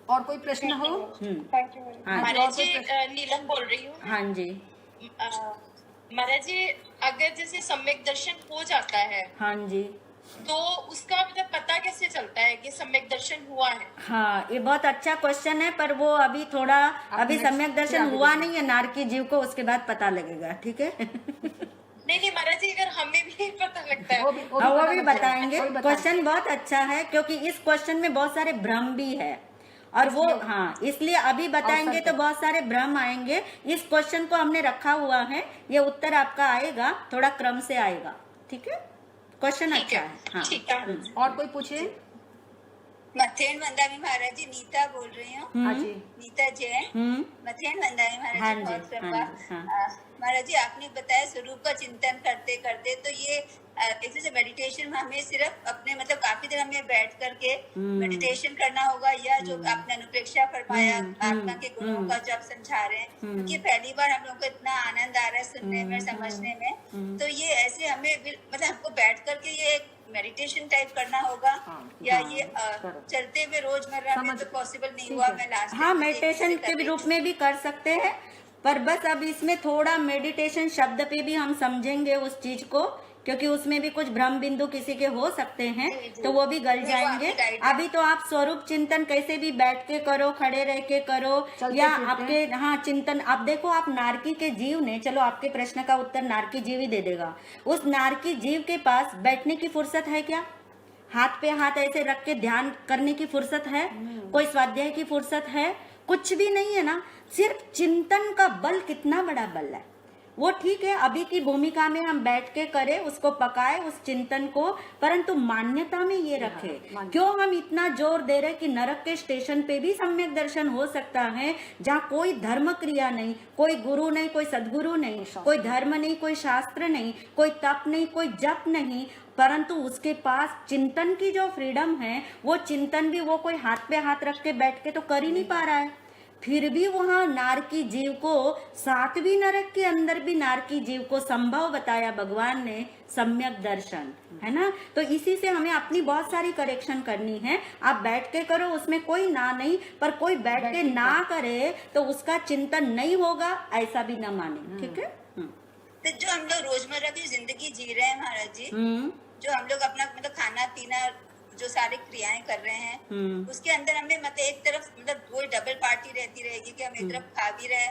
[SPEAKER 2] और कोई प्रश्न हो?
[SPEAKER 5] Thank you.
[SPEAKER 4] महाराज जी, नीलम बोल रही हूँ।
[SPEAKER 1] हाँ जी,
[SPEAKER 4] महाराज जी, अगर जैसे सम्यक दर्शन हो जाता है,
[SPEAKER 1] हाँ जी,
[SPEAKER 4] तो उसका मतलब पता कैसे चलता है कि सम्यक दर्शन हुआ है?
[SPEAKER 1] हाँ, ये बहुत अच्छा क्वेश्चन है, पर वो अभी थोड़ा अभी सम्यक दर्शन हुआ नहीं है नारकी जीव को, उसके बाद पता लगेगा, ठीक है।
[SPEAKER 4] नहीं महाराज जी, अगर हमें भी पता लगता है
[SPEAKER 1] वो भी बताएंगे। क्वेश्चन बहुत अच्छा है, क्योंकि इस क्वेश्चन में बहुत सारे भ्रम भी है, और वो हाँ, इसलिए अभी बताएंगे तो बहुत सारे भ्रम आएंगे। इस क्वेश्चन को हमने रखा हुआ है, ये उत्तर आपका आएगा, थोड़ा क्रम से आएगा, ठीक है। क्वेश्चन अच्छा है। हाँ,
[SPEAKER 4] ठीक है।
[SPEAKER 2] और कोई पूछे?
[SPEAKER 3] मथेन वंदामी महाराज जी, नीता बोल रही हूँ।
[SPEAKER 2] हाँ जी।
[SPEAKER 3] नीता जैन, मथेन वंदामी महाराज
[SPEAKER 1] हाँ
[SPEAKER 3] जी,
[SPEAKER 1] जी,
[SPEAKER 3] बहुत
[SPEAKER 1] हाँ
[SPEAKER 3] कृपा।
[SPEAKER 1] जी, हाँ।
[SPEAKER 3] महाराज जी, आपने बताया स्वरूप का चिंतन करते करते, तो ये जैसे मेडिटेशन में हमें सिर्फ अपने मतलब काफी देर हमें बैठ करके मेडिटेशन करना होगा, या जो आपने अनुप्रेक्षा फरमाया आत्मा के गुणों का जो आप समझा रहे हैं, क्योंकि पहली बार हम लोग को इतना आनंद आ रहा है सुनने में, समझने में, तो ये ऐसे हमें मतलब हमको बैठ करके ये मेडिटेशन टाइप करना होगा, या ये चलते हुए रोजमर्रा में तो पॉसिबल नहीं हुआ। मैं लास्ट
[SPEAKER 1] हाँ, मेडिटेशन के रूप में भी कर सकते हैं, पर बस अब इसमें थोड़ा मेडिटेशन शब्द पे भी हम समझेंगे उस चीज को, क्योंकि उसमें भी कुछ भ्रम बिंदु किसी के हो सकते हैं, तो वो भी गल जाएंगे। अभी तो आप स्वरूप चिंतन कैसे भी बैठ के करो, खड़े रह के करो, या आपके हाँ चिंतन। आप देखो, आप नारकी के जीव ने, चलो आपके प्रश्न का उत्तर नारकी जीव ही दे देगा, उस नारकी जीव के पास बैठने की फुर्सत है क्या? हाथ पे हाथ ऐसे रख के ध्यान करने की फुर्सत है? कोई स्वाध्याय की फुर्सत है? कुछ भी नहीं है ना। सिर्फ चिंतन का बल कितना बड़ा बल है। वो ठीक है, अभी की भूमिका में हम बैठ के करें, उसको पकाए उस चिंतन को, परंतु मान्यता में ये रखे। क्यों हम इतना जोर दे रहे कि नरक के स्टेशन पे भी सम्यक दर्शन हो सकता है, जहाँ कोई धर्म क्रिया नहीं, कोई गुरु नहीं, कोई सदगुरु नहीं, कोई धर्म नहीं, कोई शास्त्र नहीं, कोई तप नहीं, कोई जप नहीं, परंतु उसके पास चिंतन की जो फ्रीडम है, वो चिंतन भी वो कोई हाथ पे हाथ रख के बैठ के तो कर ही नहीं पा रहा है। फिर भी वहां नारकी जीव को, सातवीं नरक के अंदर भी नारकी जीव को संभव बताया भगवान ने सम्यक दर्शन, है ना। तो इसी से हमें अपनी बहुत सारी करेक्शन करनी है। आप बैठ के करो, उसमें कोई ना नहीं, पर कोई बैठ के ना करे तो उसका चिंतन नहीं होगा, ऐसा भी ना माने। ठीक है।
[SPEAKER 3] तो जो हम लोग रोजमर्रा की जिंदगी जी रहे हैं महाराज जी, जो हम लोग अपना मतलब खाना पीना जो सारी क्रियाएं कर रहे हैं, उसके अंदर हमें मतलब एक तरफ मतलब वही डबल पार्टी रहती रहेगी कि हम एक तरफ खा भी रहे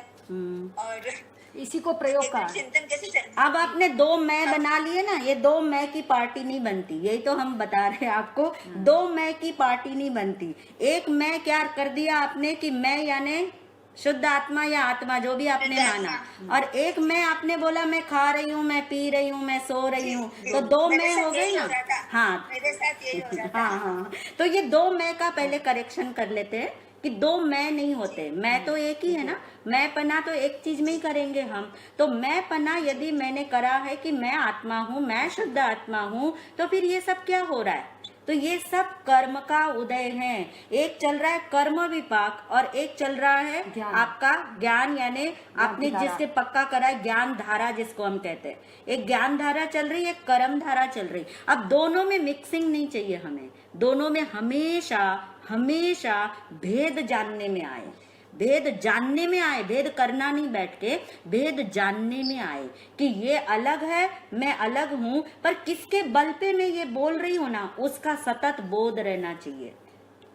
[SPEAKER 3] और
[SPEAKER 2] इसी को प्रयोग का
[SPEAKER 3] चिंतन कैसे चल।
[SPEAKER 1] अब आपने दो मैं बना लिए ना, ये दो मैं की पार्टी नहीं बनती, यही तो हम बता रहे हैं आपको। दो मैं की पार्टी नहीं बनती। एक मैं क्या कर दिया आपने कि मैं यानी शुद्ध आत्मा या आत्मा जो भी आपने माना, और एक मैं आपने बोला मैं खा रही हूँ, मैं पी रही हूँ, मैं सो रही हूँ, तो दो मैं हो गई ना। हाँ,
[SPEAKER 3] मेरे साथ यही हो रहा था।
[SPEAKER 1] हाँ, तो ये दो मैं का पहले करेक्शन कर लेते हैं कि दो मैं नहीं होते, मैं तो एक ही है ना। मैं पना तो एक चीज में ही करेंगे हम। तो मैं पना यदि मैंने करा है कि मैं आत्मा हूँ, मैं शुद्ध आत्मा हूँ, तो फिर ये सब क्या हो रहा है? तो ये सब कर्म का उदय है। एक चल रहा है कर्म विपाक और एक चल रहा है आपका ज्ञान, यानी आपने जिससे पक्का करा है ज्ञान धारा जिसको हम कहते हैं। एक ज्ञान धारा चल रही है, एक कर्म धारा चल रही। अब दोनों में मिक्सिंग नहीं चाहिए हमें, दोनों में हमेशा हमेशा भेद जानने में आए, भेद जानने में आए, भेद करना नहीं बैठ के, भेद जानने में आए कि ये अलग है, मैं अलग हूं, पर किसके बल पे मैं ये बोल रही हूं ना, उसका सतत बोध रहना चाहिए,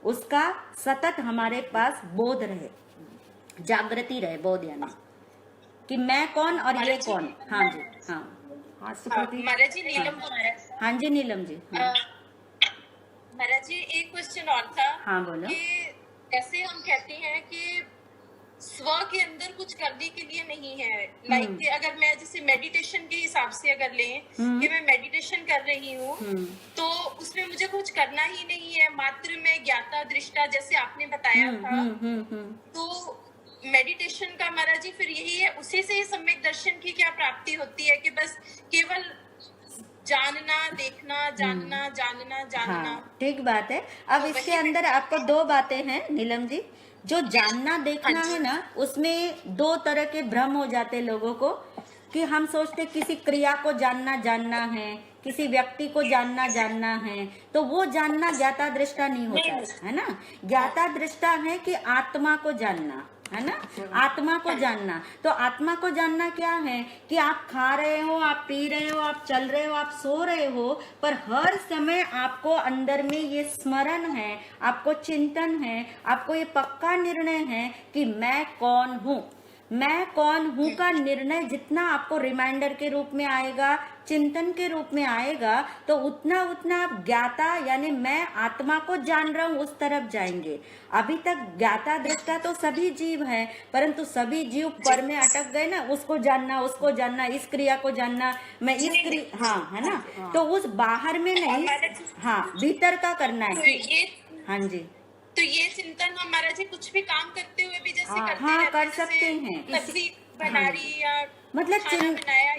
[SPEAKER 1] उसका सतत हमारे पास बोध रहे, जागृति रहे, बोध यानी कि मैं कौन और ये कौन। हाँ जी, हाँ
[SPEAKER 4] महाराज जी, नीलम
[SPEAKER 1] हाँ जी, नीलम जी।
[SPEAKER 4] महाराज जी, एक क्वेश्चन और था।
[SPEAKER 1] हाँ बोलो।
[SPEAKER 4] कि ऐसे हम कहते हैं कि स्व के अंदर कुछ करने के लिए नहीं है, लाइक अगर मैं जैसे मेडिटेशन के हिसाब से अगर लें कि मैं मेडिटेशन कर रही हूँ तो उसमें मुझे कुछ करना ही नहीं है, मात्र मैं ज्ञाता दृष्टा जैसे आपने बताया था। तो मेडिटेशन का महाराज जी फिर यही है, उसी से सम्यक दर्शन की क्या प्राप्ति होती है कि बस केवल जानना, देखना, जानना, जानना, जानना।
[SPEAKER 1] हाँ, ठीक बात है। अब इसके अंदर आपको दो बातें हैं नीलम जी। जो जानना देखना है ना, उसमें दो तरह के भ्रम हो जाते लोगों को कि हम सोचते किसी क्रिया को जानना है, किसी व्यक्ति को जानना है, तो वो जानना ज्ञाता दृष्टा नहीं होता है ना। ज्ञाता दृष्टा है कि आत्मा को जानना, है ना, आत्मा को जानना। तो आत्मा को जानना क्या है कि आप खा रहे हो, आप पी रहे हो, आप चल रहे हो, आप सो रहे हो, पर हर समय आपको अंदर में ये स्मरण है, आपको चिंतन है, आपको ये पक्का निर्णय है कि मैं कौन हूँ। मैं कौन हूँ का निर्णय जितना आपको रिमाइंडर के रूप में आएगा, चिंतन के रूप में आएगा, तो उतना उतना आप ज्ञाता यानी मैं आत्मा को जान रहा हूँ उस तरफ जाएंगे। अभी तक ज्ञाता दृष्टा तो सभी जीव हैं, परंतु सभी जीव पर में अटक गए ना, उसको जानना, उसको जानना, इस क्रिया को जानना, मैं इस क्रिया, हाँ है ना। तो उस बाहर में नहीं, हाँ भीतर का करना है। हाँ जी,
[SPEAKER 4] तो ये चिंतन हमारा जी कुछ भी काम करते हुए भी जैसे करते
[SPEAKER 1] हाँ
[SPEAKER 4] रहते
[SPEAKER 1] कर
[SPEAKER 4] हैं,
[SPEAKER 1] सकते हैं।
[SPEAKER 4] सब्जी बना रही या
[SPEAKER 1] मतलब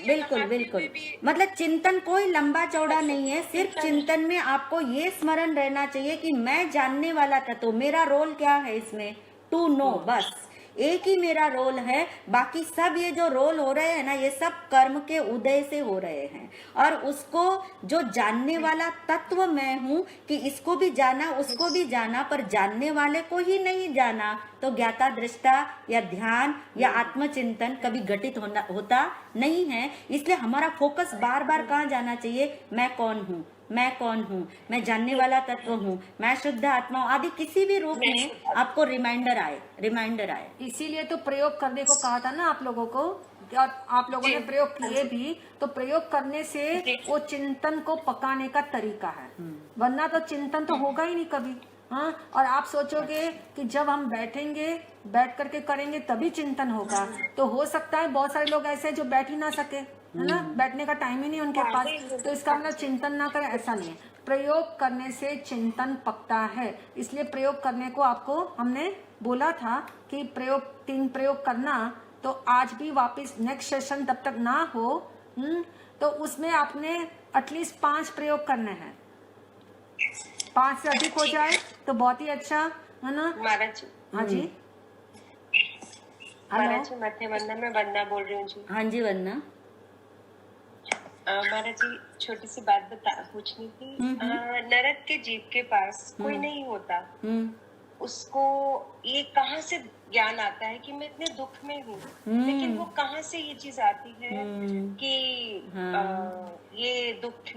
[SPEAKER 1] बिल्कुल बिल्कुल, मतलब चिंतन कोई लंबा चौड़ा नहीं है। सिर्फ चिंतन में आपको ये स्मरण रहना चाहिए कि मैं जानने वाला था, तो मेरा रोल क्या है इसमें, टू नो, बस एक ही मेरा रोल है। बाकी सब ये जो रोल हो रहे हैं ना, ये सब कर्म के उदय से हो रहे हैं। और उसको जो जानने वाला तत्व मैं हूँ कि इसको भी जाना, उसको भी जाना, पर जानने वाले को ही नहीं जाना, तो ज्ञाता दृष्टा या ध्यान या आत्मचिंतन कभी घटित होता नहीं है। इसलिए हमारा फोकस बार बार कहाँ जाना चाहिए, मैं कौन हूँ, मैं कौन हूँ, मैं जानने वाला तत्व हूँ, मैं शुद्ध आत्मा हूँ, आदि किसी भी रूप में आपको रिमाइंडर आए।
[SPEAKER 2] इसीलिए तो प्रयोग करने को कहा था ना आप लोगों को और आप लोगों ने प्रयोग किए भी, तो प्रयोग करने से वो चिंतन को पकाने का तरीका है, वरना तो चिंतन तो होगा ही नहीं कभी। हाँ, और आप सोचोगे कि जब हम बैठेंगे, बैठ करके करेंगे तभी चिंतन होगा, तो हो सकता है बहुत सारे लोग ऐसे हैं जो बैठ ही ना सके, है ना, बैठने का टाइम ही नहीं उनके पास, तो इसका मतलब चिंतन ना करें, ऐसा नहीं है। प्रयोग करने से चिंतन पकता है, इसलिए प्रयोग करने को आपको हमने बोला था कि प्रयोग 3 प्रयोग करना, तो आज भी वापस नेक्स्ट सेशन तब तक ना हो, तो उसमें आपने एटलीस्ट 5 प्रयोग करने हैं। 5 से अधिक हो जाए तो बहुत ही अच्छा, है ना।
[SPEAKER 6] महाराज,
[SPEAKER 2] हाँ जी,
[SPEAKER 6] महाराज जी, मध्य वंदना में वंदना बोल रही हूँ जी।
[SPEAKER 1] हाँ जी वंदना।
[SPEAKER 6] महाराज जी, छोटी सी बात पूछनी थी। नरक के जीव के पास कोई नहीं होता, उसको ये कहाँ से ज्ञान आता है कि मैं इतने दुख में हूँ, लेकिन वो कहाँ से ये चीज आती है कि ये दुख।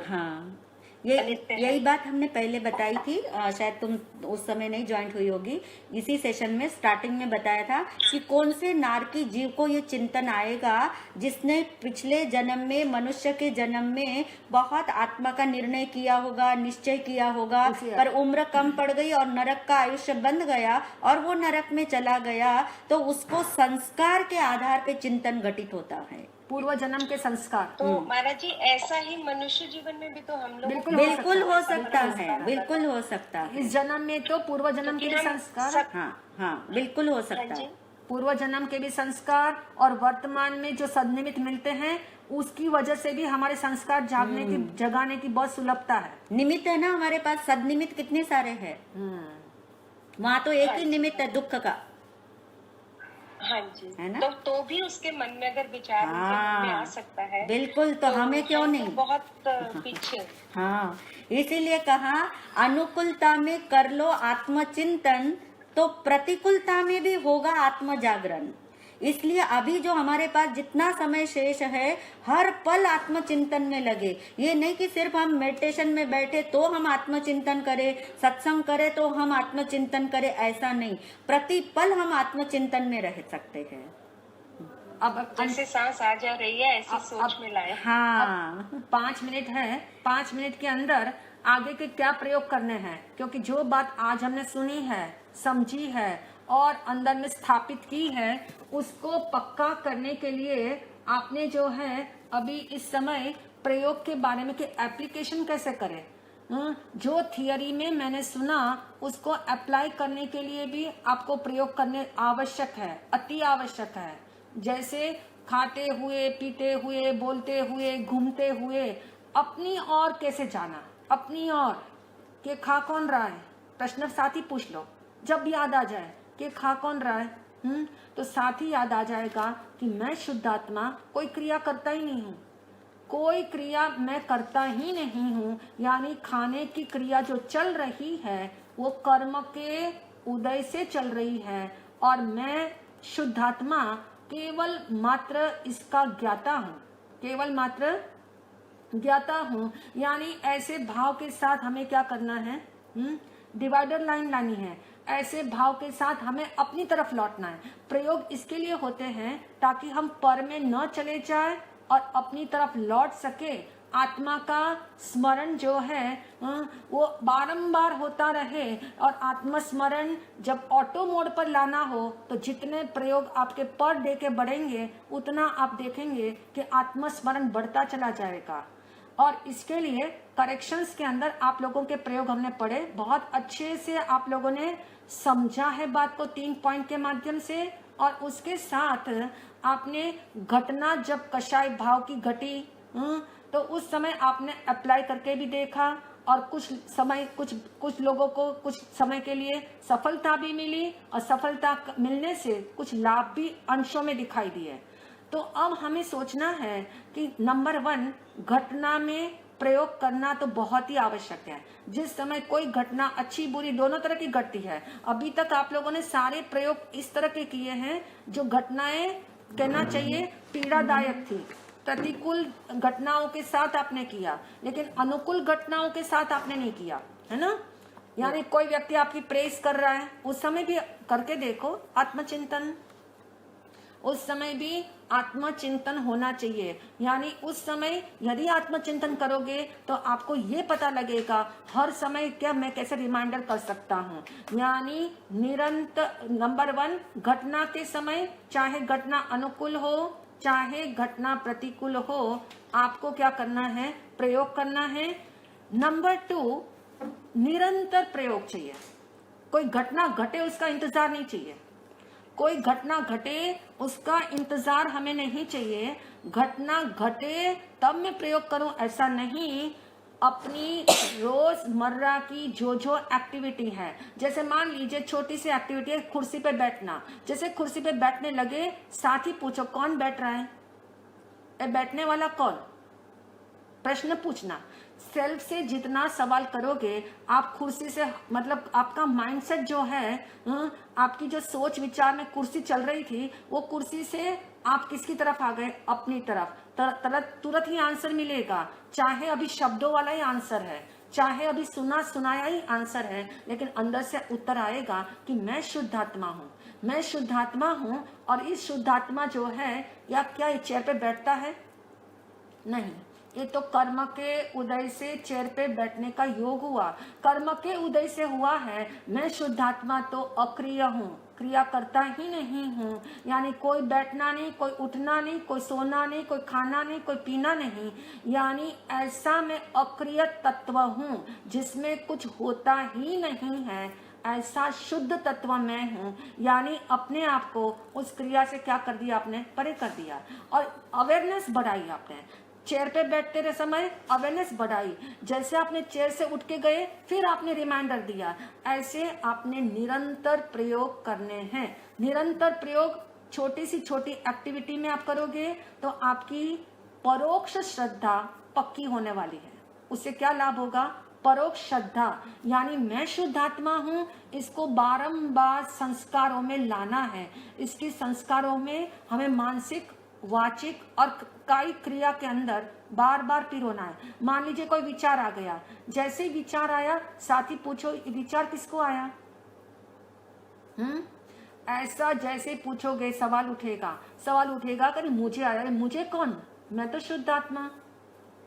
[SPEAKER 1] हाँ, यही बात हमने पहले बताई थी, शायद तुम उस समय नहीं ज्वाइंट हुई होगी। इसी सेशन में स्टार्टिंग में बताया था कि कौन से नारकी जीव को ये चिंतन आएगा जिसने पिछले जन्म में, मनुष्य के जन्म में बहुत आत्मा का निर्णय किया होगा, निश्चय किया होगा, पर उम्र कम पड़ गई और नरक का आयुष्य बंध गया और वो नरक में चला गया, तो उसको संस्कार के आधार पे चिंतन घटित होता है,
[SPEAKER 2] पूर्व जन्म के संस्कार।
[SPEAKER 6] तो महाराज जी, ऐसा ही मनुष्य जीवन में भी तो हम लोग
[SPEAKER 1] बिल्कुल हो सकता है, बिल्कुल हो सकता है।
[SPEAKER 2] इस जन्म में तो पूर्व जन्म के भी संस्कार,
[SPEAKER 1] हाँ, बिल्कुल हो सकता है।
[SPEAKER 2] पूर्व जन्म के भी संस्कार और वर्तमान में जो सदनिमित्त मिलते हैं उसकी वजह से भी हमारे संस्कार जगाने की बहुत सुलभता है।
[SPEAKER 1] निमित्त है ना हमारे पास, सदनिमित्त कितने सारे हैं, वहाँ तो एक ही निमित्त है दुख का।
[SPEAKER 6] हाँ जी,
[SPEAKER 1] है ना,
[SPEAKER 6] तो भी उसके मन में अगर विचार उनके मन में आ सकता है,
[SPEAKER 1] बिल्कुल, तो हमें क्यों नहीं,
[SPEAKER 6] तो बहुत पीछे।
[SPEAKER 1] हाँ, इसीलिए कहा अनुकूलता में कर लो आत्मचिंतन, तो प्रतिकूलता में भी होगा आत्म जागरण। इसलिए अभी जो हमारे पास जितना समय शेष है, हर पल आत्मचिंतन में लगे। ये नहीं कि सिर्फ हम मेडिटेशन में बैठे तो हम आत्मचिंतन करें, सत्संग करें तो हम आत्मचिंतन करें, ऐसा नहीं, प्रति पल हम आत्मचिंतन में रह सकते हैं।
[SPEAKER 2] अब
[SPEAKER 6] जैसे सांस आ जा रही है ऐसी सोच में लाए।
[SPEAKER 1] हाँ,
[SPEAKER 2] 5 मिनट है, 5 मिनट के अंदर आगे के क्या प्रयोग करने हैं, क्योंकि जो बात आज हमने सुनी है, समझी है और अंदर में स्थापित की है, उसको पक्का करने के लिए आपने जो है अभी इस समय प्रयोग के बारे में कि एप्लीकेशन कैसे करें, जो थियरी में मैंने सुना उसको अप्लाई करने के लिए भी आपको प्रयोग करने आवश्यक है, अति आवश्यक है। जैसे खाते हुए, पीते हुए, बोलते हुए, घूमते हुए अपनी ओर कैसे जाना, अपनी ओर कि खा कौन रहा है, प्रश्न साथ ही पूछ लो। जब याद आ जाए कि खा कौन रहा है, तो साथ ही याद आ जाएगा कि मैं शुद्ध आत्मा कोई क्रिया करता ही नहीं हूँ, कोई क्रिया मैं करता ही नहीं हूँ। यानी खाने की क्रिया जो चल रही है वो कर्म के उदय से चल रही है और मैं शुद्ध आत्मा केवल मात्र इसका ज्ञाता हूँ, केवल मात्र ज्ञाता हूँ। यानी ऐसे भाव के साथ हमें क्या करना है, डिवाइडर लाइन लानी है, ऐसे भाव के साथ हमें अपनी तरफ लौटना है। प्रयोग इसके लिए होते हैं ताकि हम पर में न चले जाए और अपनी तरफ लौट सके। आत्मा का स्मरण जो है वो बारंबार होता रहे और आत्मस्मरण जब ऑटो मोड पर लाना हो तो जितने प्रयोग आपके पर डे के बढ़ेंगे उतना आप देखेंगे कि आत्मस्मरण बढ़ता चला जाएगा। और इसके लिए करेक्शंस के अंदर आप लोगों के प्रयोग हमने पढ़े, बहुत अच्छे से आप लोगों ने समझा है बात को 3 पॉइंट के माध्यम से। और उसके साथ आपने घटना जब कषाय भाव की घटी तो उस समय आपने अप्लाई करके भी देखा और कुछ समय कुछ लोगों को कुछ समय के लिए सफलता भी मिली और सफलता मिलने से कुछ लाभ भी अंशों में दिखाई दिए। तो अब हमें सोचना है कि नंबर 1 घटना में प्रयोग करना तो बहुत ही आवश्यक है। जिस समय कोई घटना अच्छी बुरी दोनों तरह की घटती है, अभी तक आप लोगों ने सारे प्रयोग इस तरह के किए हैं जो घटनाएं कहना चाहिए पीड़ादायक थी, प्रतिकूल घटनाओं के साथ आपने किया, लेकिन अनुकूल घटनाओं के साथ आपने नहीं किया, है ना। यानी कोई व्यक्ति आपकी प्रेस कर रहा है, उस समय भी करके देखो आत्मचिंतन। उस समय भी आत्मचिंतन होना चाहिए। यानी उस समय यदि आत्मचिंतन करोगे तो आपको ये पता लगेगा हर समय क्या मैं कैसे रिमाइंडर कर सकता हूँ। यानी निरंतर नंबर 1 घटना के समय, चाहे घटना अनुकूल हो चाहे घटना प्रतिकूल हो, आपको क्या करना है, प्रयोग करना है। नंबर 2 निरंतर प्रयोग चाहिए। कोई घटना घटे उसका इंतजार नहीं चाहिए। कोई घटना घटे उसका इंतजार हमें नहीं चाहिए। घटना घटे तब मैं प्रयोग करूं ऐसा नहीं। अपनी रोजमर्रा की जो जो एक्टिविटी है, जैसे मान लीजिए छोटी सी एक्टिविटी है कुर्सी पे बैठना। जैसे कुर्सी पे बैठने लगे, साथ ही पूछो कौन बैठ रहा है, बैठने वाला कौन, प्रश्न पूछना। सेल्फ से जितना सवाल करोगे आप कुर्सी से, मतलब आपका माइंडसेट जो है, आपकी जो सोच विचार में कुर्सी चल रही थी, वो कुर्सी से आप किसकी तरफ आ गए, अपनी तरफ। तुरंत ही आंसर मिलेगा, चाहे अभी शब्दों वाला ही आंसर है, चाहे अभी सुना सुनाया ही आंसर है, लेकिन अंदर से उत्तर आएगा कि मैं शुद्धात्मा हूँ, मैं शुद्धात्मा हूँ। और इस शुद्धात्मा जो है, या क्या ये चेयर पे बैठता है? नहीं, ये तो कर्म के उदय से चेयर पे बैठने का योग हुआ, कर्म के उदय से हुआ है। मैं शुद्धात्मा तो अक्रिय हूँ, क्रिया करता ही नहीं हूँ। यानी कोई बैठना नहीं, कोई उठना नहीं, कोई सोना नहीं, कोई खाना नहीं, कोई पीना नहीं। यानी ऐसा मैं अक्रिय तत्व हूँ जिसमें कुछ होता ही नहीं है, ऐसा शुद्ध तत्व मैं हूँ। यानी अपने आप को उस क्रिया से क्या कर दिया आपने, परे कर दिया। और अवेयरनेस बढ़ाई आपने, चेयर पे बैठते रहे समय अवेयरनेस बढ़ाई। जैसे आपने चेयर से उठ के गए, फिर आपने रिमाइंडर दिया। ऐसे आपने निरंतर प्रयोग करने हैं। निरंतर प्रयोग छोटी सी छोटी एक्टिविटी में आप करोगे तो आपकी परोक्ष श्रद्धा पक्की होने वाली है। उससे क्या लाभ होगा, परोक्ष श्रद्धा। यानी मैं शुद्धात्मा हूँ, इसको बारंबार संस्कारों में लाना है। इसकी संस्कारों में हमें मानसिक, वाचिक और कायिक क्रिया के अंदर बार बार पिरोना है। मान लीजिए कोई विचार आ गया, जैसे ही विचार आया साथ ही पूछो विचार किसको आया। ऐसा जैसे पूछोगे सवाल उठेगा कि मुझे आया, मुझे कौन, मैं तो शुद्धात्मा,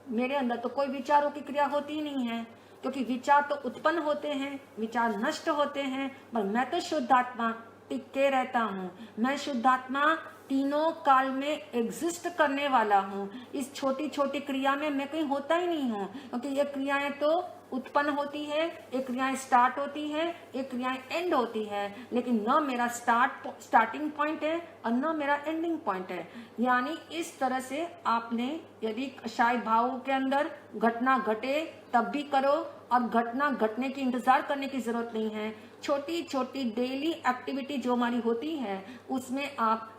[SPEAKER 2] मेरे अंदर तो कोई विचारों की क्रिया होती ही नहीं है। क्योंकि विचार तो उत्पन्न होते हैं, विचार नष्ट होते हैं, पर मैं तो शुद्धात्मा टिके रहता हूँ। मैं शुद्धात्मा तीनों काल में एग्जिस्ट करने वाला हूँ। इस छोटी छोटी क्रिया में मैं कहीं होता ही नहीं हूँ, क्योंकि ये क्रियाएं तो उत्पन्न होती है, एक क्रियाएं स्टार्ट होती है, एक क्रियाएं एंड होती है, लेकिन न मेरा स्टार्टिंग पॉइंट है और न मेरा एंडिंग पॉइंट है। यानी इस तरह से आपने यदि शायद भावों के अंदर घटना घटे तब भी करो, और घटना घटने की इंतजार करने की जरूरत नहीं है। छोटी छोटी डेली एक्टिविटी जो हमारी होती है उसमें आप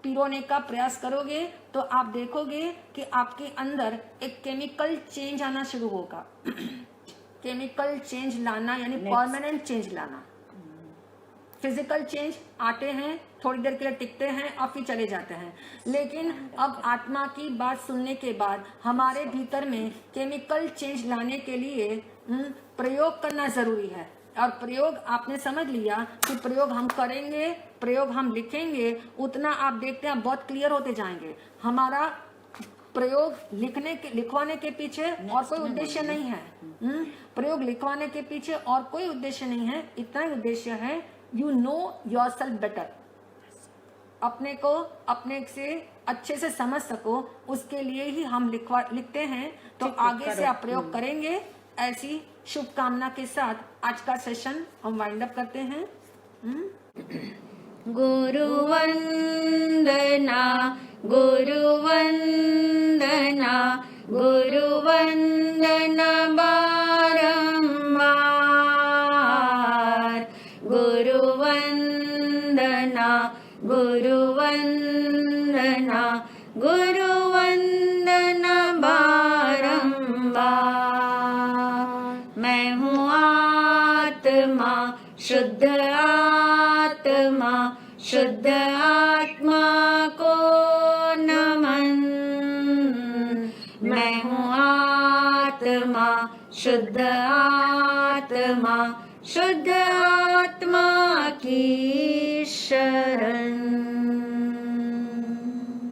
[SPEAKER 2] पिरोने का प्रयास करोगे तो आप देखोगे कि आपके अंदर एक केमिकल चेंज आना शुरू होगा। केमिकल चेंज लाना यानी परमानेंट चेंज लाना। फिजिकल चेंज आते हैं, थोड़ी देर के लिए टिकते हैं और फिर चले जाते हैं, लेकिन अब आत्मा की बात सुनने के बाद हमारे भीतर में केमिकल चेंज लाने के लिए प्रयोग करना जरूरी है। और प्रयोग आपने समझ लिया कि प्रयोग हम करेंगे, प्रयोग हम लिखेंगे, उतना आप देखते हैं बहुत क्लियर होते जाएंगे। हमारा प्रयोग लिखवाने के पीछे और कोई उद्देश्य नहीं है। प्रयोग लिखवाने के पीछे और कोई उद्देश्य नहीं है, इतना ही उद्देश्य है यू नो योरसेल्फ बेटर, अपने को अपने से अच्छे से समझ सको, उसके लिए ही हम लिखते हैं। तो आगे से आप प्रयोग करेंगे। ऐसी शुभकामना के साथ आज का सेशन हम वाइंड अप करते हैं।
[SPEAKER 1] गुरुवंदना गुरुवंदना गुरुवंदना बारंबार, गुरुवंदना गुरुवंदना गुरुवंदना बारंबार। मैं हूँ आत्मा, शुद्ध आत्मा, शुद्ध आत्मा को नमन। मैं हूँ आत्मा, शुद्ध आत्मा, शुद्ध आत्मा की शरण।